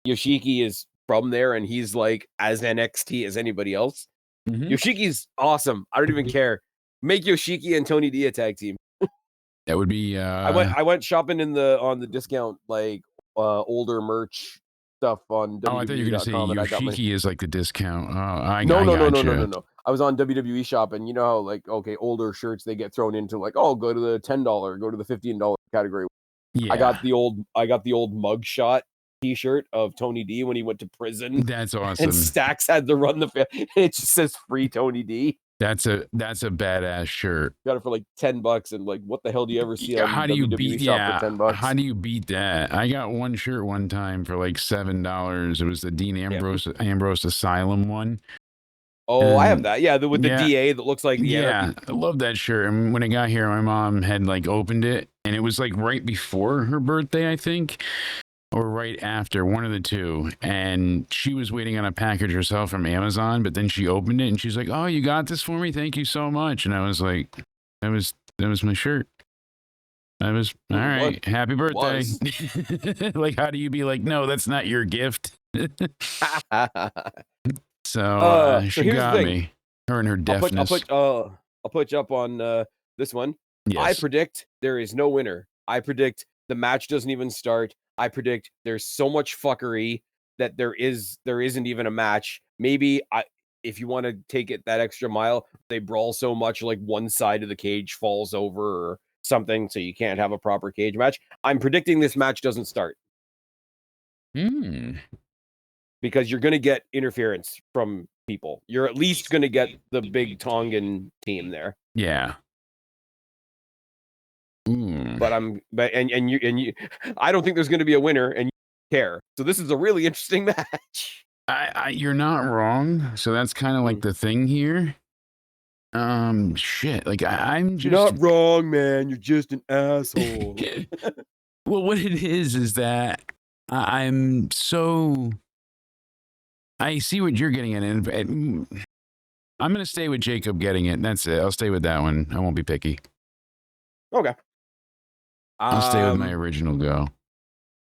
Yoshiki is from there, and he's like as NXT as anybody else. Yoshiki's awesome. I don't even care. Make Yoshiki and Tony D a tag team. That would be. I went shopping on the discount, like older merch stuff on WWE.com. Oh, I thought you were going to say Yoshiki is like the discount. Oh, No. I was on WWE shop, and you know how, like, okay, older shirts, they get thrown into like, oh, go to the $10, go to the $15 category. Yeah. I got the old mugshot T-shirt of Tony D when he went to prison. That's awesome. And Stax had to run it just says free Tony D. That's a badass shirt. Got it for like $10, and like, what the hell do you ever see on WWE shop for $10? How do you beat that? I got one shirt one time for like $7. It was the Dean Ambrose Asylum one. Oh, I have that. Yeah, with the DA that looks like the I love that shirt. And when it got here, my mom had like opened it, and it was like right before her birthday, I think, or right after, one of the two. And she was waiting on a package herself from Amazon, but then she opened it and she's like, "Oh, you got this for me? Thank you so much." And I was like, that was my shirt. I was all right. Happy birthday. Like, how do you be like, no, that's not your gift? So she got me. Her and her deafness. I'll put you up on this one. Yes. I predict there is no winner. I predict the match doesn't even start. I predict there's so much fuckery that there isn't even a match. Maybe if you want to take it that extra mile, they brawl so much like one side of the cage falls over or something, so you can't have a proper cage match. I'm predicting this match doesn't start. Because you're going to get interference from people. You're at least going to get the big Tongan team there. Yeah. But you I don't think there's going to be a winner, and you care. So this is a really interesting match. You're not wrong. So that's kind of like the thing here. Shit. Like I'm just not wrong, man. You're just an asshole. Well, what it is that I'm so. I see what you're getting at. I'm going to stay with Jacob getting it. That's it. I'll stay with that one. I won't be picky. Okay. I'll stay with my original go.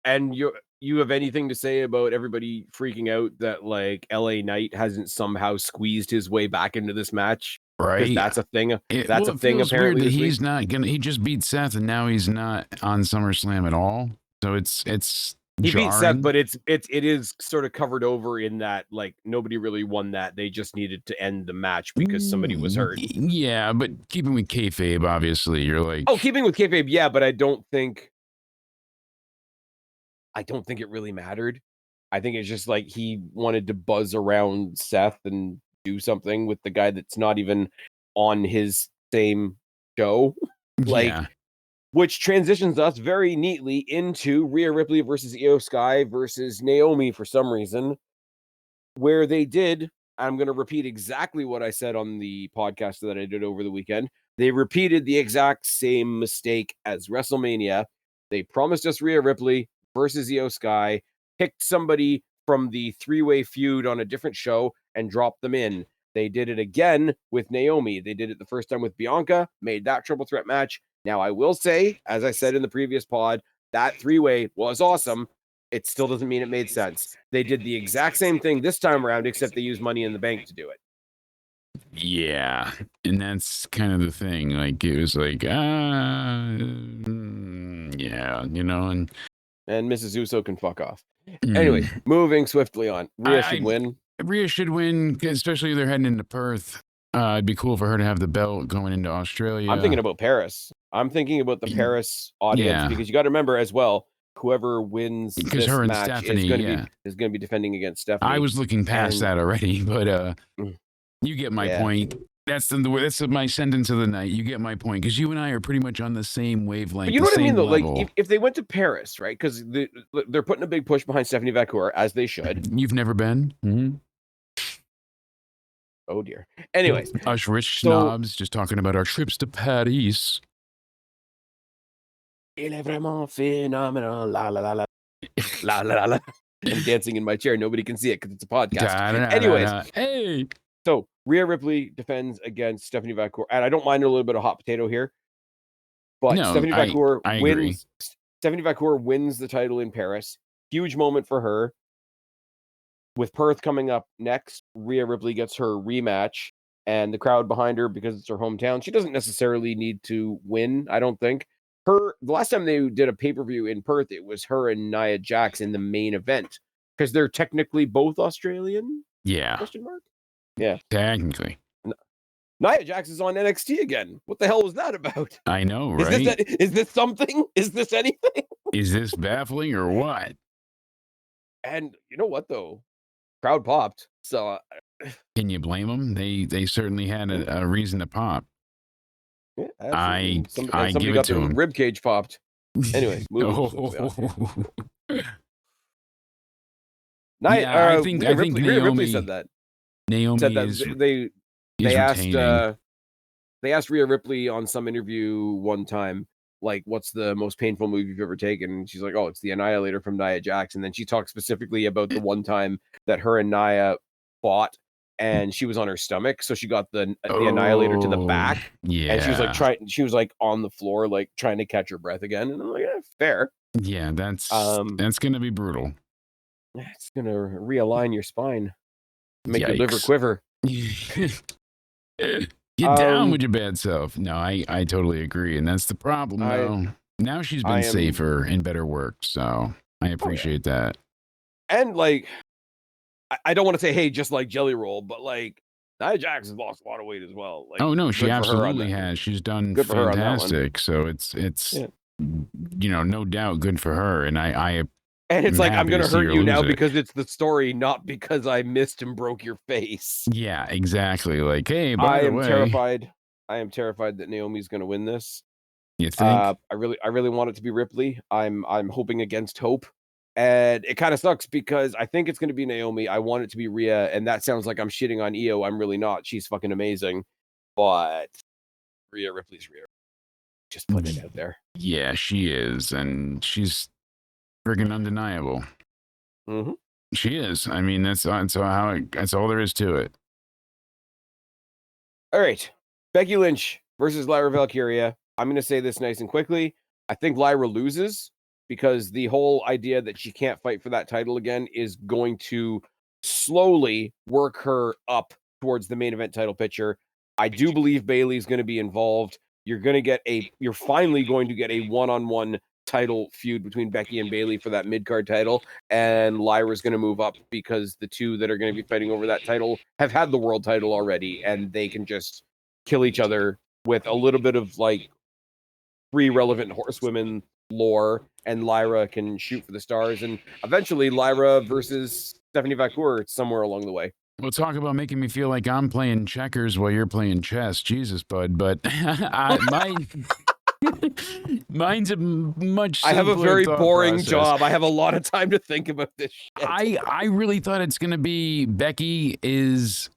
And you have anything to say about everybody freaking out that like LA Knight hasn't somehow squeezed his way back into this match? Right. That's a thing. That's a thing. Apparently, that he's not gonna. He just beat Seth, and now he's not on SummerSlam at all. So it's. He beat Seth, but it is sort of covered over in that like nobody really won that. They just needed to end the match because somebody was hurt. Yeah, but keeping with kayfabe, obviously, you're like, keeping with kayfabe, yeah, but I don't think it really mattered. I think it's just like he wanted to buzz around Seth and do something with the guy that's not even on his same show. Which transitions us very neatly into Rhea Ripley versus Io Sky versus Naomi for some reason, where they did, I'm going to repeat exactly what I said on the podcast that I did over the weekend. They repeated the exact same mistake as WrestleMania. They promised us Rhea Ripley versus Io Sky, picked somebody from the three-way feud on a different show and dropped them in. They did it again with Naomi. They did it the first time with Bianca, made that triple threat match. Now, I will say, as I said in the previous pod, that three-way was awesome. It still doesn't mean it made sense. They did the exact same thing this time around, except they used Money in the Bank to do it. Yeah, and that's kind of the thing. Like, it was like, yeah, you know, and And Mrs. Uso can fuck off. Mm. Anyways, moving swiftly on. Rhea should win. Rhea should win, especially if they're heading into Perth. It'd be cool for her to have the belt going into Australia. I'm thinking about Paris. I'm thinking about the Paris audience because you got to remember as well, whoever wins this her and match Stephanie, is going to be defending against Stephanie. I was looking past that already, but you get my point. That's my sentence of the night. You get my point because you and I are pretty much on the same wavelength. But you know what I mean, though. Like if they went to Paris, right? Because they're putting a big push behind Stephanie Vacour, as they should. You've never been. Mm-hmm. Oh dear. Anyways, us rich snobs just talking about our trips to Paris. Il est vraiment phénomenal. La la la la la la la. I'm dancing in my chair. Nobody can see it because it's a podcast. Anyways, hey. So Rhea Ripley defends against Stephanie Vacour, and I don't mind a little bit of hot potato here, but Stephanie Vacour wins. Stephanie Vacour wins the title in Paris. Huge moment for her. With Perth coming up next, Rhea Ripley gets her rematch, and the crowd behind her because it's her hometown. She doesn't necessarily need to win, I don't think. The last time they did a pay-per-view in Perth, it was her and Nia Jax in the main event because they're technically both Australian. Yeah. Question mark? Yeah. Technically. Nia Jax is on NXT again. What the hell was that about? I know, right? Is this something? Is this anything? Is this baffling or what? And you know what, though? Crowd popped. So can you blame them? They certainly had a reason to pop. Yeah, somebody give got their rib cage popped. Anyway, I think Ripley said that. Naomi said that they asked Rhea Ripley on some interview one time, like, what's the most painful move you've ever taken? And she's like, oh, it's the Annihilator from Nia Jax. And then she talked specifically about the one time that her and Nia fought, and she was on her stomach, so she got the Annihilator to the back. Yeah, and she was like on the floor, like trying to catch her breath again. And I'm like, fair. Yeah, that's gonna be brutal. It's gonna realign your spine, make your liver quiver. Get down with your bad self. No, I totally agree, and that's the problem. Though now she's been safer and better work, so I appreciate that. And like, I don't want to say, hey, just like Jelly Roll, but like Nia Jax has lost a lot of weight as well. Like, oh no, she absolutely has. She's done fantastic. So it's no doubt good for her, and and it's like, I'm gonna hurt you now because it's the story, not because I missed and broke your face. Yeah, exactly. Like, hey, by the way, terrified. I am terrified that Naomi's gonna win this. You think? I really want it to be Ripley. I'm hoping against hope. And it kind of sucks because I think it's going to be Naomi. I want it to be Rhea, and that sounds like I'm shitting on Io. I'm really not. She's fucking amazing. But Rhea Ripley's Rhea. Just put it out there. Yeah, she is, and she's friggin' undeniable. Mm-hmm. She is. I mean, that's all there is to it. All right. Becky Lynch versus Lyra Valkyria. I'm going to say this nice and quickly. I think Lyra loses, because the whole idea that she can't fight for that title again is going to slowly work her up towards the main event title picture. I do believe Bayley's going to be involved. You're finally going to get a one-on-one title feud between Becky and Bayley for that mid-card title, and Lyra's going to move up because the two that are going to be fighting over that title have had the world title already, and they can just kill each other with a little bit of like three relevant horsewomen lore, and Lyra can shoot for the stars, and eventually Lyra versus Stephanie Vacour somewhere along the way. We'll talk about making me feel like I'm playing checkers while you're playing chess. Jesus, bud. But mine's a much simpler. I have a very boring job. I have a lot of time to think about this shit. I really thought it's going to be Becky is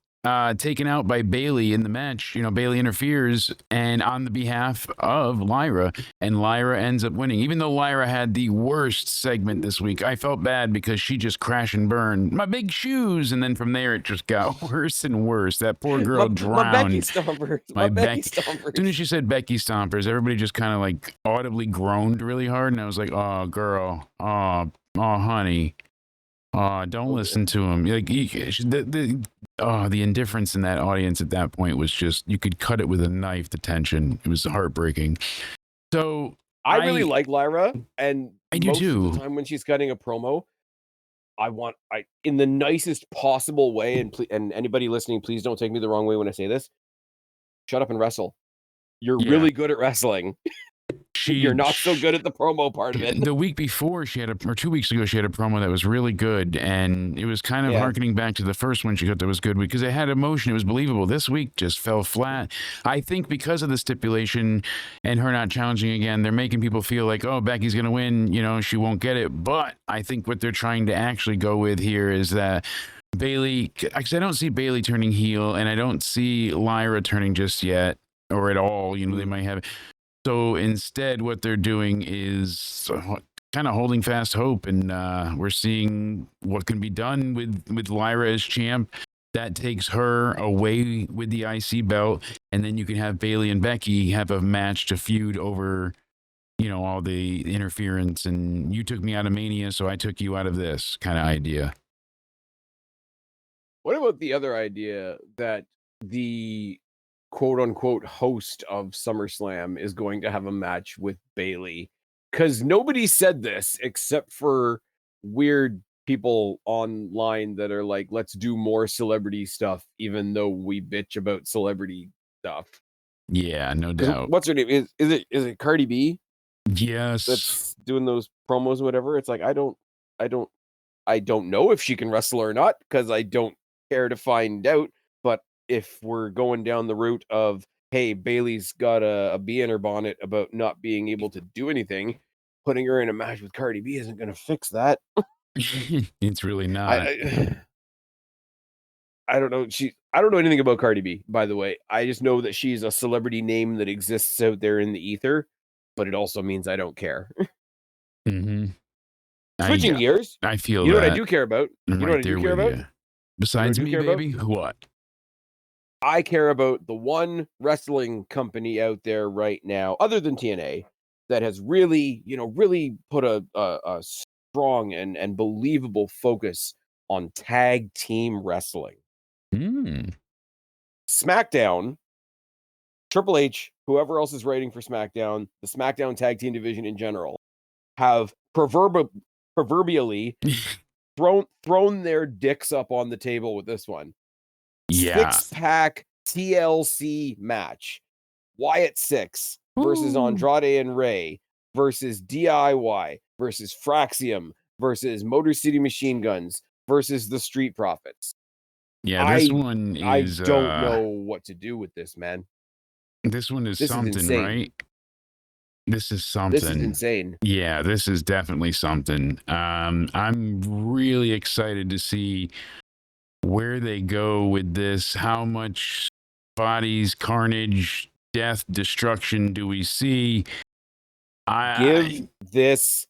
taken out by Bayley in the match. You know, Bayley interferes and on the behalf of Lyra, and Lyra ends up winning. Even though Lyra had the worst segment this week, I felt bad because she just crashed and burned my big shoes, and then from there it just got worse and worse. That poor girl drowned. My Becky Stompers. My Becky Stompers. As soon as she said Becky Stompers, everybody just kind of like audibly groaned really hard, and I was like, oh girl, oh honey. Don't listen to him. Like the indifference in that audience at that point was just, you could cut it with a knife, the tension. It was heartbreaking. So I really like Lyra, and I do most of the too. time when she's cutting a promo, in the nicest possible way, and anybody listening, please don't take me the wrong way when I say this. Shut up and wrestle. You're Yeah. really good at wrestling. You're not so good at the promo part of it. The week before, or 2 weeks ago, she had a promo that was really good, and it was kind of harkening back to the first one she got that was good because it had emotion. It was believable. This week just fell flat. I think because of the stipulation and her not challenging again, they're making people feel like, oh, Becky's going to win. You know, she won't get it. But I think what they're trying to actually go with here is that Bayley, because I don't see Bayley turning heel, and I don't see Lyra turning just yet or at all. You know, they might have. So instead, what they're doing is kind of holding fast hope, and we're seeing what can be done with Lyra as champ. That takes her away with the IC belt, and then you can have Bayley and Becky have a match to feud over, you know, all the interference, and you took me out of Mania, so I took you out of this kind of idea. What about the other idea that the quote unquote host of SummerSlam is going to have a match with Bayley? Because nobody said this except for weird people online that are like, let's do more celebrity stuff, even though we bitch about celebrity stuff. Yeah, no doubt. What's her name? Is it Cardi B Yes. that's doing those promos or whatever? It's like I don't know if she can wrestle or not because I don't care to find out. But if we're going down the route of, hey, Bailey's got a bee in her bonnet about not being able to do anything, putting her in a match with Cardi B isn't going to fix that. It's really not. I don't know. I don't know anything about Cardi B, by the way. I just know that she's a celebrity name that exists out there in the ether, but it also means I don't care. Mm-hmm. Switching gears. I feel you know that. what I do care about? I'm you know right what I there do care with about? you. Besides me, baby, what? I care about the one wrestling company out there right now, other than TNA, that has really, really put a strong and believable focus on tag team wrestling. SmackDown, Triple H, whoever else is writing for SmackDown, the SmackDown tag team division in general, have proverbially thrown their dicks up on the table with this one. Yeah. 6-pack TLC match. Wyatt 6 versus Andrade and Ray versus DIY versus Fraxium versus Motor City Machine Guns versus the Street Profits. Yeah, this one is I don't know what to do with this, man. This one is something, right? This is something. This is insane. Yeah, this is definitely something. I'm really excited to see where they go with this. How much bodies, carnage, death, destruction do we see? Give this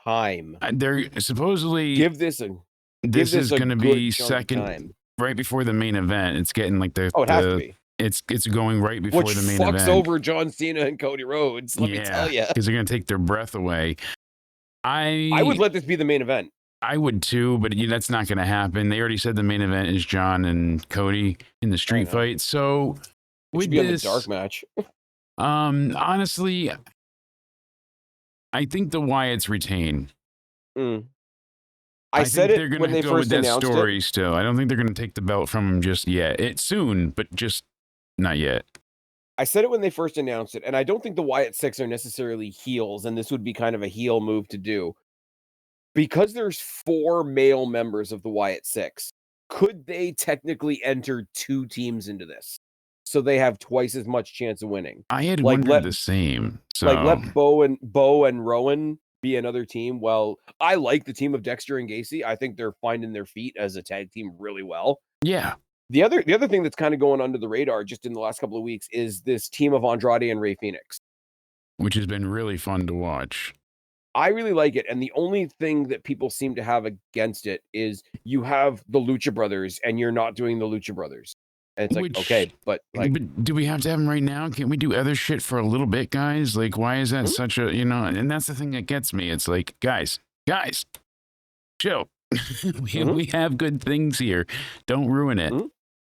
time. They're supposedly this is going to be second time. right before the main event. It's getting like it has to be. It's going right before the main event. Which fucks over John Cena and Cody Rhodes, let me tell you. Because they're going to take their breath away. I would let this be the main event. I would too, but that's not going to happen. They already said the main event is John and Cody in the street fight. So it should be on the dark match. Honestly, I think the Wyatts retain. I said think they're going to go with that announced story it. still. I don't think they're going to take the belt from him just yet. It's soon, but just not yet. I said it when they first announced it, and I don't think the Wyatt 6 are necessarily heels, and this would be kind of a heel move to do. Because there's 4 male members of the Wyatt 6, could they technically enter 2 teams into this? So they have twice as much chance of winning. I had wondered the same. So let Bo and Rowan be another team. Well, I like the team of Dexter and Gacy. I think they're finding their feet as a tag team really well. Yeah. The other thing that's kind of going under the radar just in the last couple of weeks is this team of Andrade and Rey Fenix, which has been really fun to watch. I really like it. And the only thing that people seem to have against it is you have the Lucha Brothers and you're not doing the Lucha Brothers. And it's like, okay, but do we have to have them right now? Can't we do other shit for a little bit, guys? Like, why is that such a, and that's the thing that gets me. It's like, guys, chill. we have good things here. Don't ruin it.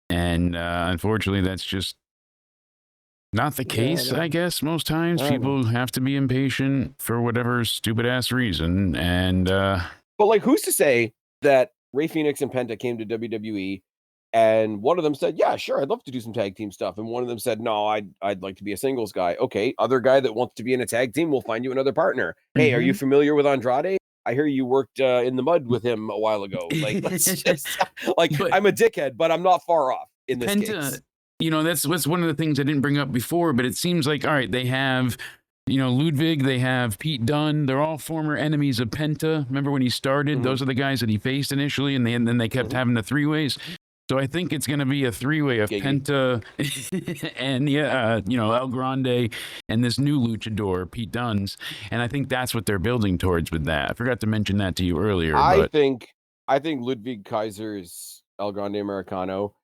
And unfortunately, that's just Not the case, no. I guess. Most times I don't know. people have to be impatient for whatever stupid ass reason. And But like, who's to say that Ray Phoenix and Penta came to WWE, and one of them said, "Yeah, sure, I'd love to do some tag team stuff," and one of them said, "No, I'd like to be a singles guy." Okay, other guy that wants to be in a tag team, we'll find you another partner. Hey, are you familiar with Andrade? I hear you worked in the mud with him a while ago. Like, let's just like, But I'm a dickhead, but I'm not far off in this Penta, case. that's one of the things I didn't bring up before, but it seems like, all right, they have, Ludwig, they have Pete Dunne. They're all former enemies of Penta. Remember when he started? Mhm. Those are the guys that he faced initially, and then they kept having the three ways. So I think it's going to be a three-way of Giggity. Penta and El Grande and this new luchador, Pete Dunne's, and I think that's what they're building towards with that. I forgot to mention that to you earlier, I but think Ludwig Kaiser's El Grande Americano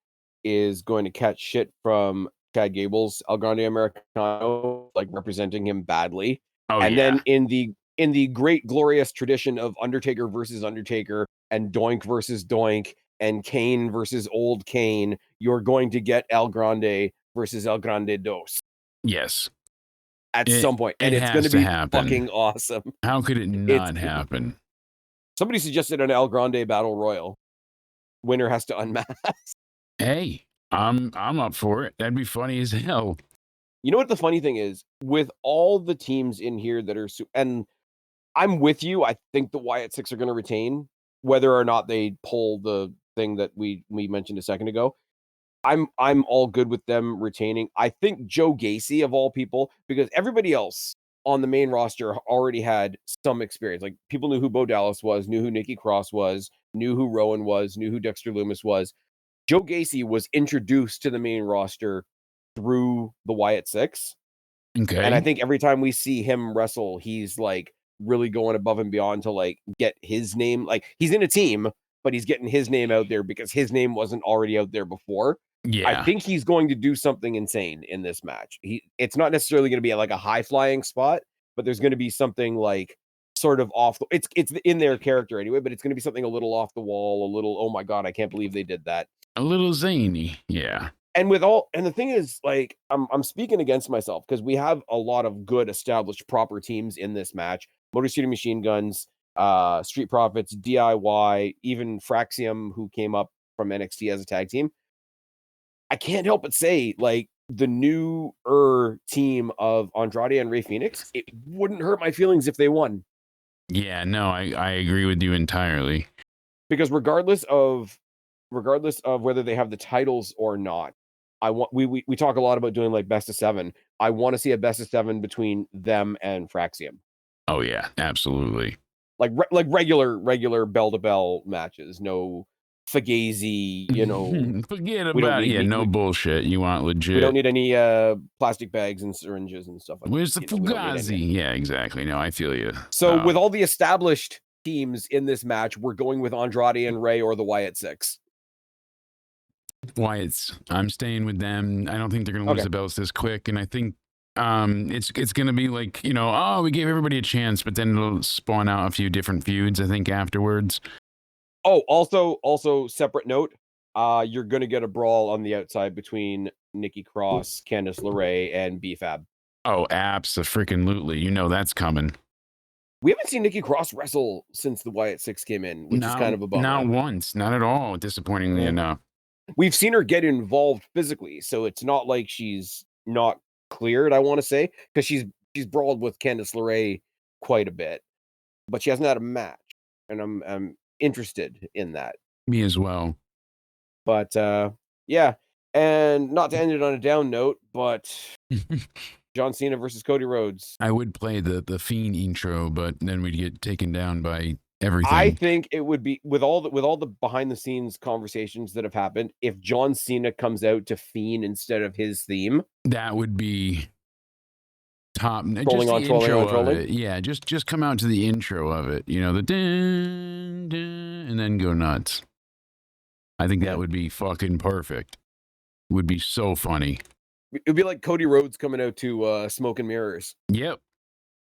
is going to catch shit from Chad Gable's El Grande Americano, like representing him badly. oh And yeah, then in the great glorious tradition of Undertaker versus Undertaker and Doink versus Doink and Kane versus old Kane, you're going to get El Grande versus El Grande Dos yes, at it some point, it and it's going has to to be happen. fucking awesome. How could it It's not happen? somebody suggested an El Grande Battle Royal. Winner has to unmask. Hey, I'm up for it. That'd be funny as hell. You know what the funny thing is? With all the teams in here that are and I'm with you. I think the Wyatt Six are going to retain, whether or not they pull the thing that we mentioned a second ago. I'm all good with them retaining. I think Joe Gacy of all people, because everybody else on the main roster already had some experience. Like people knew who Bo Dallas was, knew who Nikki Cross was, knew who Rowan was, knew who Dexter Loomis was. Joe Gacy was introduced to the main roster through the Wyatt Six. And I Okay. think every time we see him wrestle, he's like really going above and beyond to like get his name. Like he's in a team, but he's getting his name out there because his name wasn't already out there before. I Yeah. think he's going to do something insane in this match. It's not necessarily going to be at like a high flying spot, but there's going to be something like sort of off the it's in their character anyway, but it's going to be something a little off the wall, a little, oh my God, I can't believe they did that. A little zany. Yeah. And the thing is, like, I'm speaking against myself because we have a lot of good established proper teams in this match. Motor City Machine Guns, Street Profits, DIY, even Fraxium, who came up from NXT as a tag team. I can't help but say, like, the new team of Andrade and Ray Phoenix, it wouldn't hurt my feelings if they won. Yeah, no, I agree with you entirely. Because regardless of whether they have the titles or not, I want we talk a lot about doing like best of 7. I want to see a best of 7 between them and Fraxium. Oh yeah, absolutely. Like regular bell to bell matches, no Fugazi, Forget we don't about it. need Yeah, no we, bullshit. You want we don't legit. need any plastic bags and syringes and stuff like that. Where's the We don't need any. Fugazi? Yeah, exactly. No, I feel you. So with all the established teams in this match, we're going with Andrade and Ray or the Wyatt Six. I'm staying with them. I don't think they're going to lose Okay. the belts this quick, and I think it's going to be like, oh, we gave everybody a chance, but then it'll spawn out a few different feuds, I think, afterwards. Oh, also separate note, you're gonna get a brawl on the outside between Nikki Cross, Candice LeRae, and B-Fab. Oh, abso-freaking-lutely. You know that's coming. We haven't seen Nikki Cross wrestle since the Wyatt Six came in, which is kind of a Not bummer. once, not at all, disappointingly Yeah. enough. We've seen her get involved physically, so it's not like she's not cleared, I want to say, because she's brawled with Candice LeRae quite a bit, but she hasn't had a match, and I'm interested in that. Me as well. But yeah, and not to end it on a down note, but John Cena versus Cody Rhodes. I would play the Fiend intro, but then we'd get taken down by everything. I think it would be with all the behind the scenes conversations that have happened. If John Cena comes out to Fiend instead of his theme, that would be top. Just trolling the on trolling intro on of trolling. it. Yeah, just come out to the intro of it. The dun, dun, and then go nuts. I think that would be fucking perfect. Would be so funny. It'd be like Cody Rhodes coming out to Smoke and Mirrors. Yep.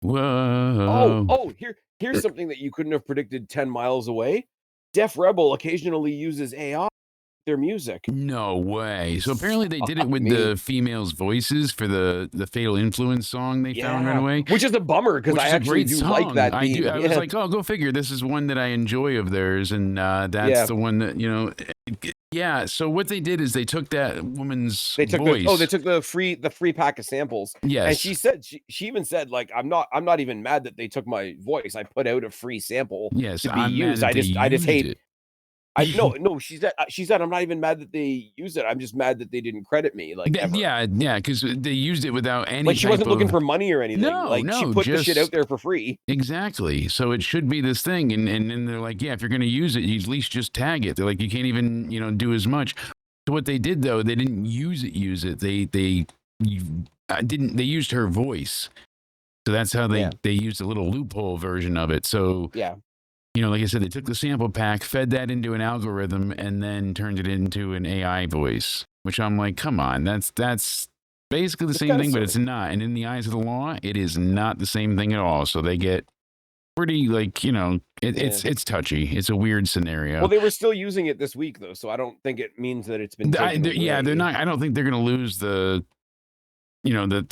Whoa. Oh, here's something that you couldn't have predicted 10 miles away. Def Rebel occasionally uses AI. their music. No way. So apparently they did it with Me. the females' voices for the Fatal Influence song they found right away. Which is a bummer because Which I is a actually great do song. like that I theme. do. I was like, oh, go figure. This is one that I enjoy of theirs, and that's the one that, you know. Yeah. So what they did is they took that woman's voice. They took the free pack of samples. Yes. And she said she even said, like, I'm not even mad that they took my voice. I put out a free sample to be used. I just hate it. No, she said I'm not even mad that they used it. I'm just mad that they didn't credit me, like, ever. Yeah, because they used it without any. Like, she wasn't looking for money or anything. No, she put the shit out there for free. Exactly. So it should be this thing, and then they're like, yeah, if you're going to use it, you at least just tag it. They're like, you can't even do as much. So what they did though, they didn't use it. They used her voice. So that's how they used a little loophole version of it. So yeah. Like I said, they took the sample pack, fed that into an algorithm, and then turned it into an AI voice, which I'm like, come on, that's basically the same thing, but it's not. And in the eyes of the law, it is not the same thing at all. So they get pretty, like, it's touchy. It's a weird scenario. Well, they were still using it this week, though, so I don't think it means that it's been taken away. Yeah, they're not. I don't think they're going to lose the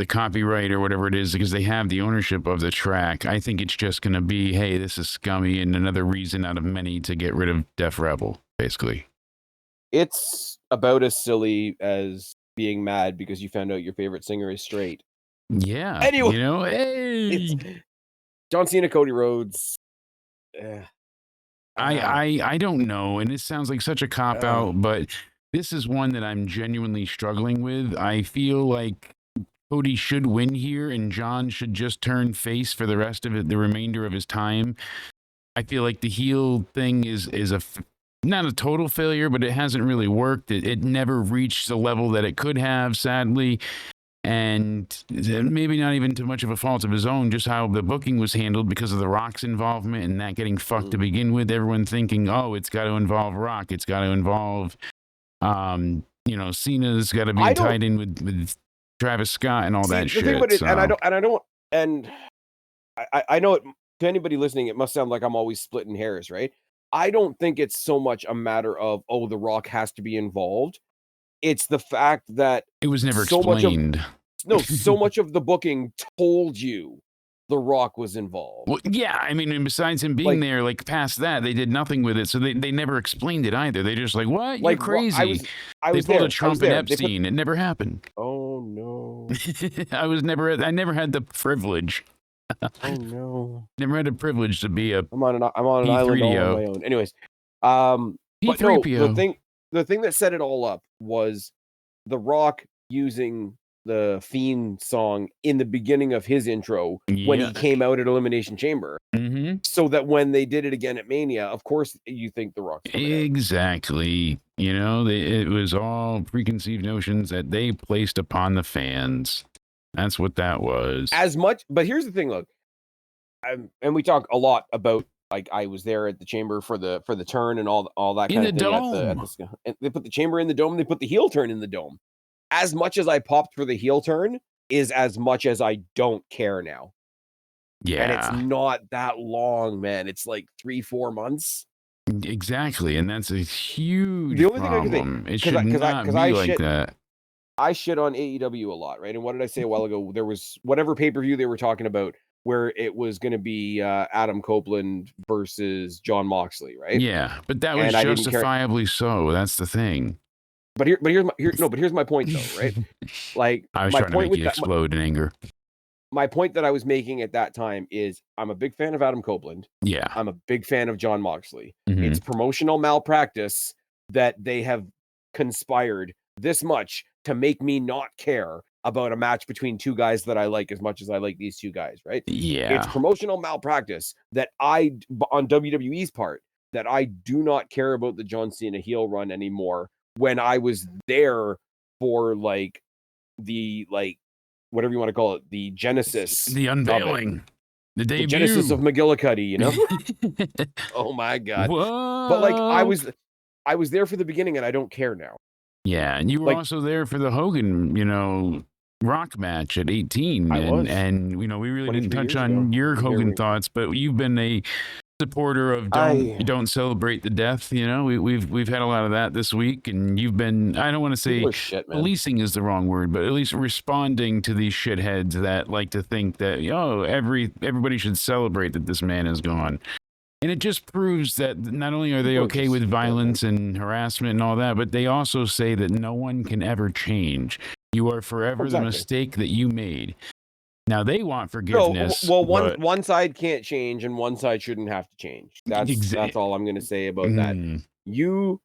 copyright or whatever it is, because they have the ownership of the track. I think it's just going to be, hey, this is scummy, and another reason out of many to get rid of Def Rebel, basically. It's about as silly as being mad because you found out your favorite singer is straight. Yeah. Anyway, hey! John Cena, Cody Rhodes. I don't know, and this sounds like such a cop-out, but this is one that I'm genuinely struggling with. I feel like Cody should win here, and John should just turn face for the rest of it, the remainder of his time. I feel like the heel thing is not a total failure, but it hasn't really worked. It never reached the level that it could have, sadly. And maybe not even too much of a fault of his own, just how the booking was handled because of The Rock's involvement and that getting fucked to begin with. Everyone thinking, oh, it's got to involve Rock. It's got to involve, Cena's got to be tied in with Travis Scott and all that shit. I know it, to anybody listening, it must sound like I'm always splitting hairs, right? I don't think it's so much a matter of, oh, The Rock has to be involved. It's the fact that it was never explained. So much of the booking told you The Rock was involved. Well, yeah, I mean, and besides him being there, like, past that, they did nothing with it, so they never explained it either. They just like, what? You're crazy. They pulled a Trump and Epstein. It never happened. Oh no. I never had the privilege. Oh no. Never had the privilege to be I'm on an island all on my own. Anyways, but no, the thing that set it all up was The Rock using the Fiend song in the beginning of his intro when he came out at Elimination Chamber. So that when they did it again at Mania, of course you think The Rock's exactly. It was all preconceived notions that they placed upon the fans. That's what that was. But here's the thing, look, and we talk a lot about, like, I was there at the chamber for the turn and all that kind of thing. Dome. They put the chamber in the dome. They put the heel turn in the dome. As much as I popped for the heel turn is as much as I don't care now. Yeah. And it's not that long, man. It's like 3-4 months. Exactly. And that's a huge problem. I can think, it should not be like that. I shit on AEW a lot, right? And what did I say a while ago? There was whatever pay-per-view they were talking about where it was going to be Adam Copeland versus John Moxley, right? Yeah, but that was justifiably so. That's the thing. But here's my point, though, right? Like, I was trying to make you explode in anger. My point that I was making at that time is I'm a big fan of Adam Copeland. Yeah. I'm a big fan of John Moxley. It's promotional malpractice that they have conspired this much to make me not care about a match between two guys that I like as much as I like these two guys, right? Yeah. It's promotional malpractice that on WWE's part, that I do not care about the John Cena heel run anymore when I was there for, like, whatever you want to call it, the genesis. The unveiling. The debut. The genesis of McGillicuddy, Oh my God. Whoa. But, like, I was there for the beginning and I don't care now. Yeah, and you were also there for the Hogan, Rock match at 18. And we really didn't touch on your Hogan thoughts, but you've been a supporter of don't celebrate the death. You know, we've had a lot of that this week, and you've been, I don't want to say policing is the wrong word, but at least responding to these shitheads that like to think that everybody should celebrate that this man is gone. And it just proves that not only are they okay with violence and harassment and all that, but they also say that no one can ever change. You are forever the mistake that you made. Now they want forgiveness. No, well, one side can't change, and one side shouldn't have to change. That's all I'm going to say about that. You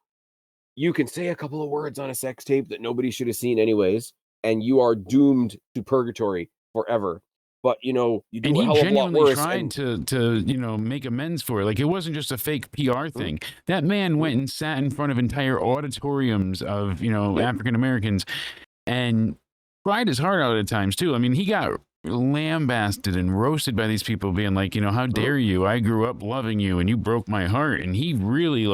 can say a couple of words on a sex tape that nobody should have seen anyways, and you are doomed to purgatory forever. But you do a hell of a lot worse. Tried to make amends for it. Like, it wasn't just a fake PR thing. That man went and sat in front of entire auditoriums of African Americans and cried his heart out at times too. I mean, he got lambasted and roasted by these people, being like, how dare you? I grew up loving you, and you broke my heart. And he really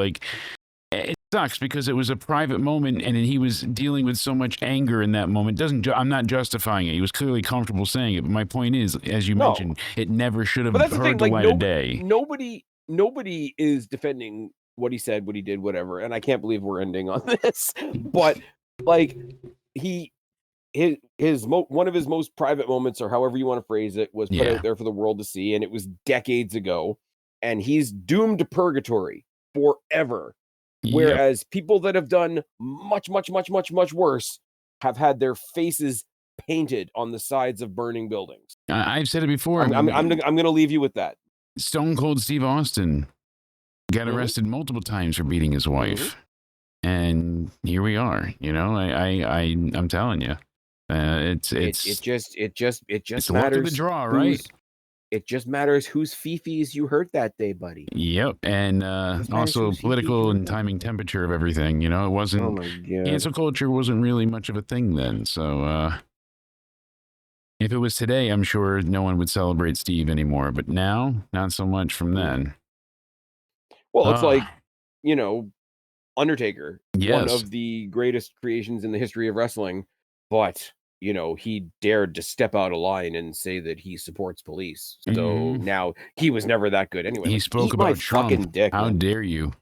it sucks because it was a private moment, and he was dealing with so much anger in that moment. I'm not justifying it. He was clearly comfortable saying it, but my point is, as you mentioned, it never should have heard the light of day. Nobody is defending what he said, what he did, whatever. And I can't believe we're ending on this. But one of his most private moments, or however you want to phrase it, was put out there for the world to see, and it was decades ago, and he's doomed to purgatory forever. Whereas people that have done much, much, much, much, much worse have had their faces painted on the sides of burning buildings. I've said it before. I'm going to leave you with that. Stone Cold Steve Austin got arrested multiple times for beating his wife, and here we are. I'm telling you, it just matters. Luck of the draw, right? It just matters whose fifis you hurt that day, buddy. Yep, and also political and timing temperature of everything. It wasn't cancel culture wasn't really much of a thing then. So if it was today, I'm sure no one would celebrate Steve anymore. But now, not so much from then. Well, it's like Undertaker, one of the greatest creations in the history of wrestling, but he dared to step out of line and say that he supports police. So now he was never that good anyway. He spoke about Trump. Fucking dick. How dare you?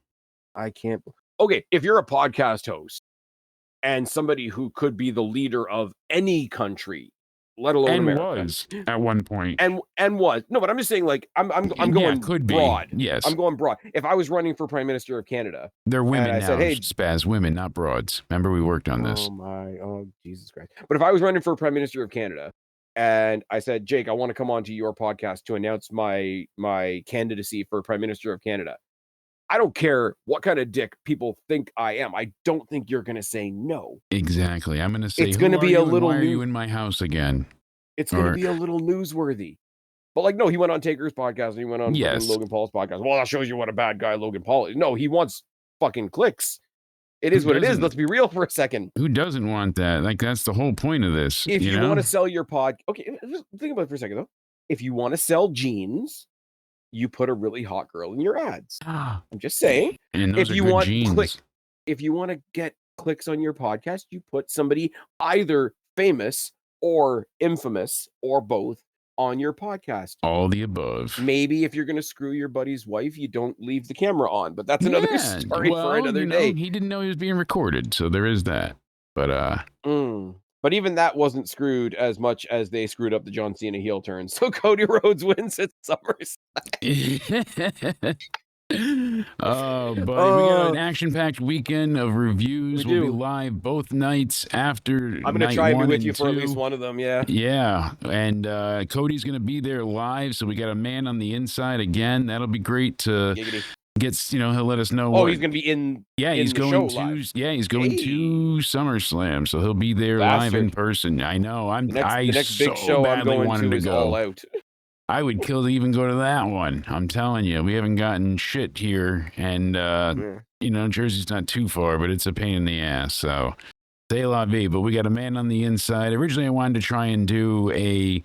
I can't. Okay, if you're a podcast host and somebody who could be the leader of any country, let alone America, was at one point, and was no, but I'm just saying, like, I'm going broad. Yes, I'm going broad. If I was running for Prime Minister of Canada, they're women now. Said, hey, Spaz, women, not broads. Remember, we worked on this. Oh Jesus Christ! But if I was running for Prime Minister of Canada, and I said, Jake, I want to come onto your podcast to announce my candidacy for Prime Minister of Canada, I don't care what kind of dick people think I am. I don't think you're going to say no. Exactly. I'm going to say, it's going to be a little. Why are you in my house again? It's going to be a little newsworthy. But no, he went on Taker's podcast and he went on Logan Paul's podcast. Well, that shows you what a bad guy Logan Paul is. No, he wants fucking clicks. It is what it is. Let's be real for a second. Who doesn't want that? Like, that's the whole point of this. If you want to sell your okay, just think about it for a second though. If you want to sell jeans, you put a really hot girl in your ads. I'm just saying. And those if you want jeans. If you want to get clicks on your podcast, you put somebody either famous or infamous or both on your podcast. All the above. Maybe if you're going to screw your buddy's wife, you don't leave the camera on, but that's another story for another day. He didn't know he was being recorded, so there is that. But But even that wasn't screwed as much as they screwed up the John Cena heel turn. So Cody Rhodes wins at SummerSlam. Oh, buddy, we got an action-packed weekend of reviews. We'll be live both nights after. I'm going to try and be with you for at least one of them, yeah. Yeah, and Cody's going to be there live, so we got a man on the inside again. That'll be great to he'll let us know. He's going to be in. Yeah, he's going to. Yeah, he's going to SummerSlam, so he'll be there live in person. I know. The next big show I'm going to is All Out. I would kill to even go to that one. I'm telling you, we haven't gotten shit here, and Jersey's not too far, but it's a pain in the ass. So, say la vie. But we got a man on the inside. Originally, I wanted to try and do a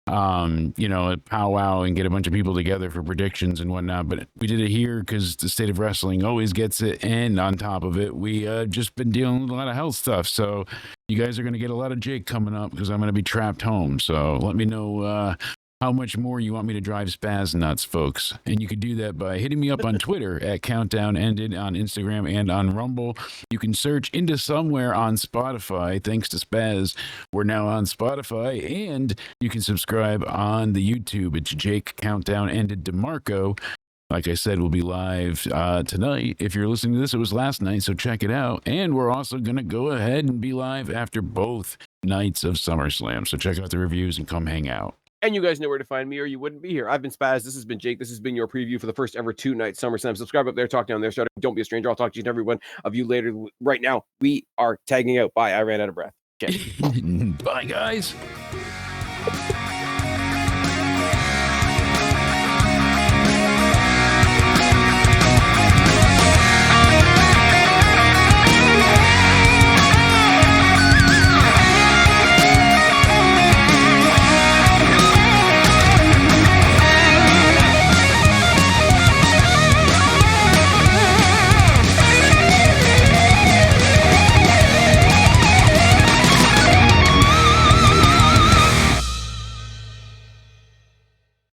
powwow and get a bunch of people together for predictions and whatnot. But we did it here because the State of Wrestling always gets it, and on top of it, we just been dealing with a lot of health stuff. So, you guys are going to get a lot of Jake coming up because I'm going to be trapped home. So, let me know. how much more you want me to drive Spaz nuts, folks. And you can do that by hitting me up on Twitter at Countdown Ended, on Instagram and on Rumble. You can search Into Somewhere on Spotify. Thanks to Spaz, we're now on Spotify. And you can subscribe on the YouTube. It's Jake Countdown Ended DeMarco. Like I said, we'll be live tonight. If you're listening to this, it was last night, so check it out. And we're also going to go ahead and be live after both nights of SummerSlam. So check out the reviews and come hang out. And you guys know where to find me, or you wouldn't be here. I've been Spaz. This has been Jake. This has been your preview for the first ever 2-night SummerSlam. Subscribe up there, talk down there. Don't be a stranger. I'll talk to each and every one of you later. Right now, we are tagging out. Bye. I ran out of breath. Okay. Bye, guys.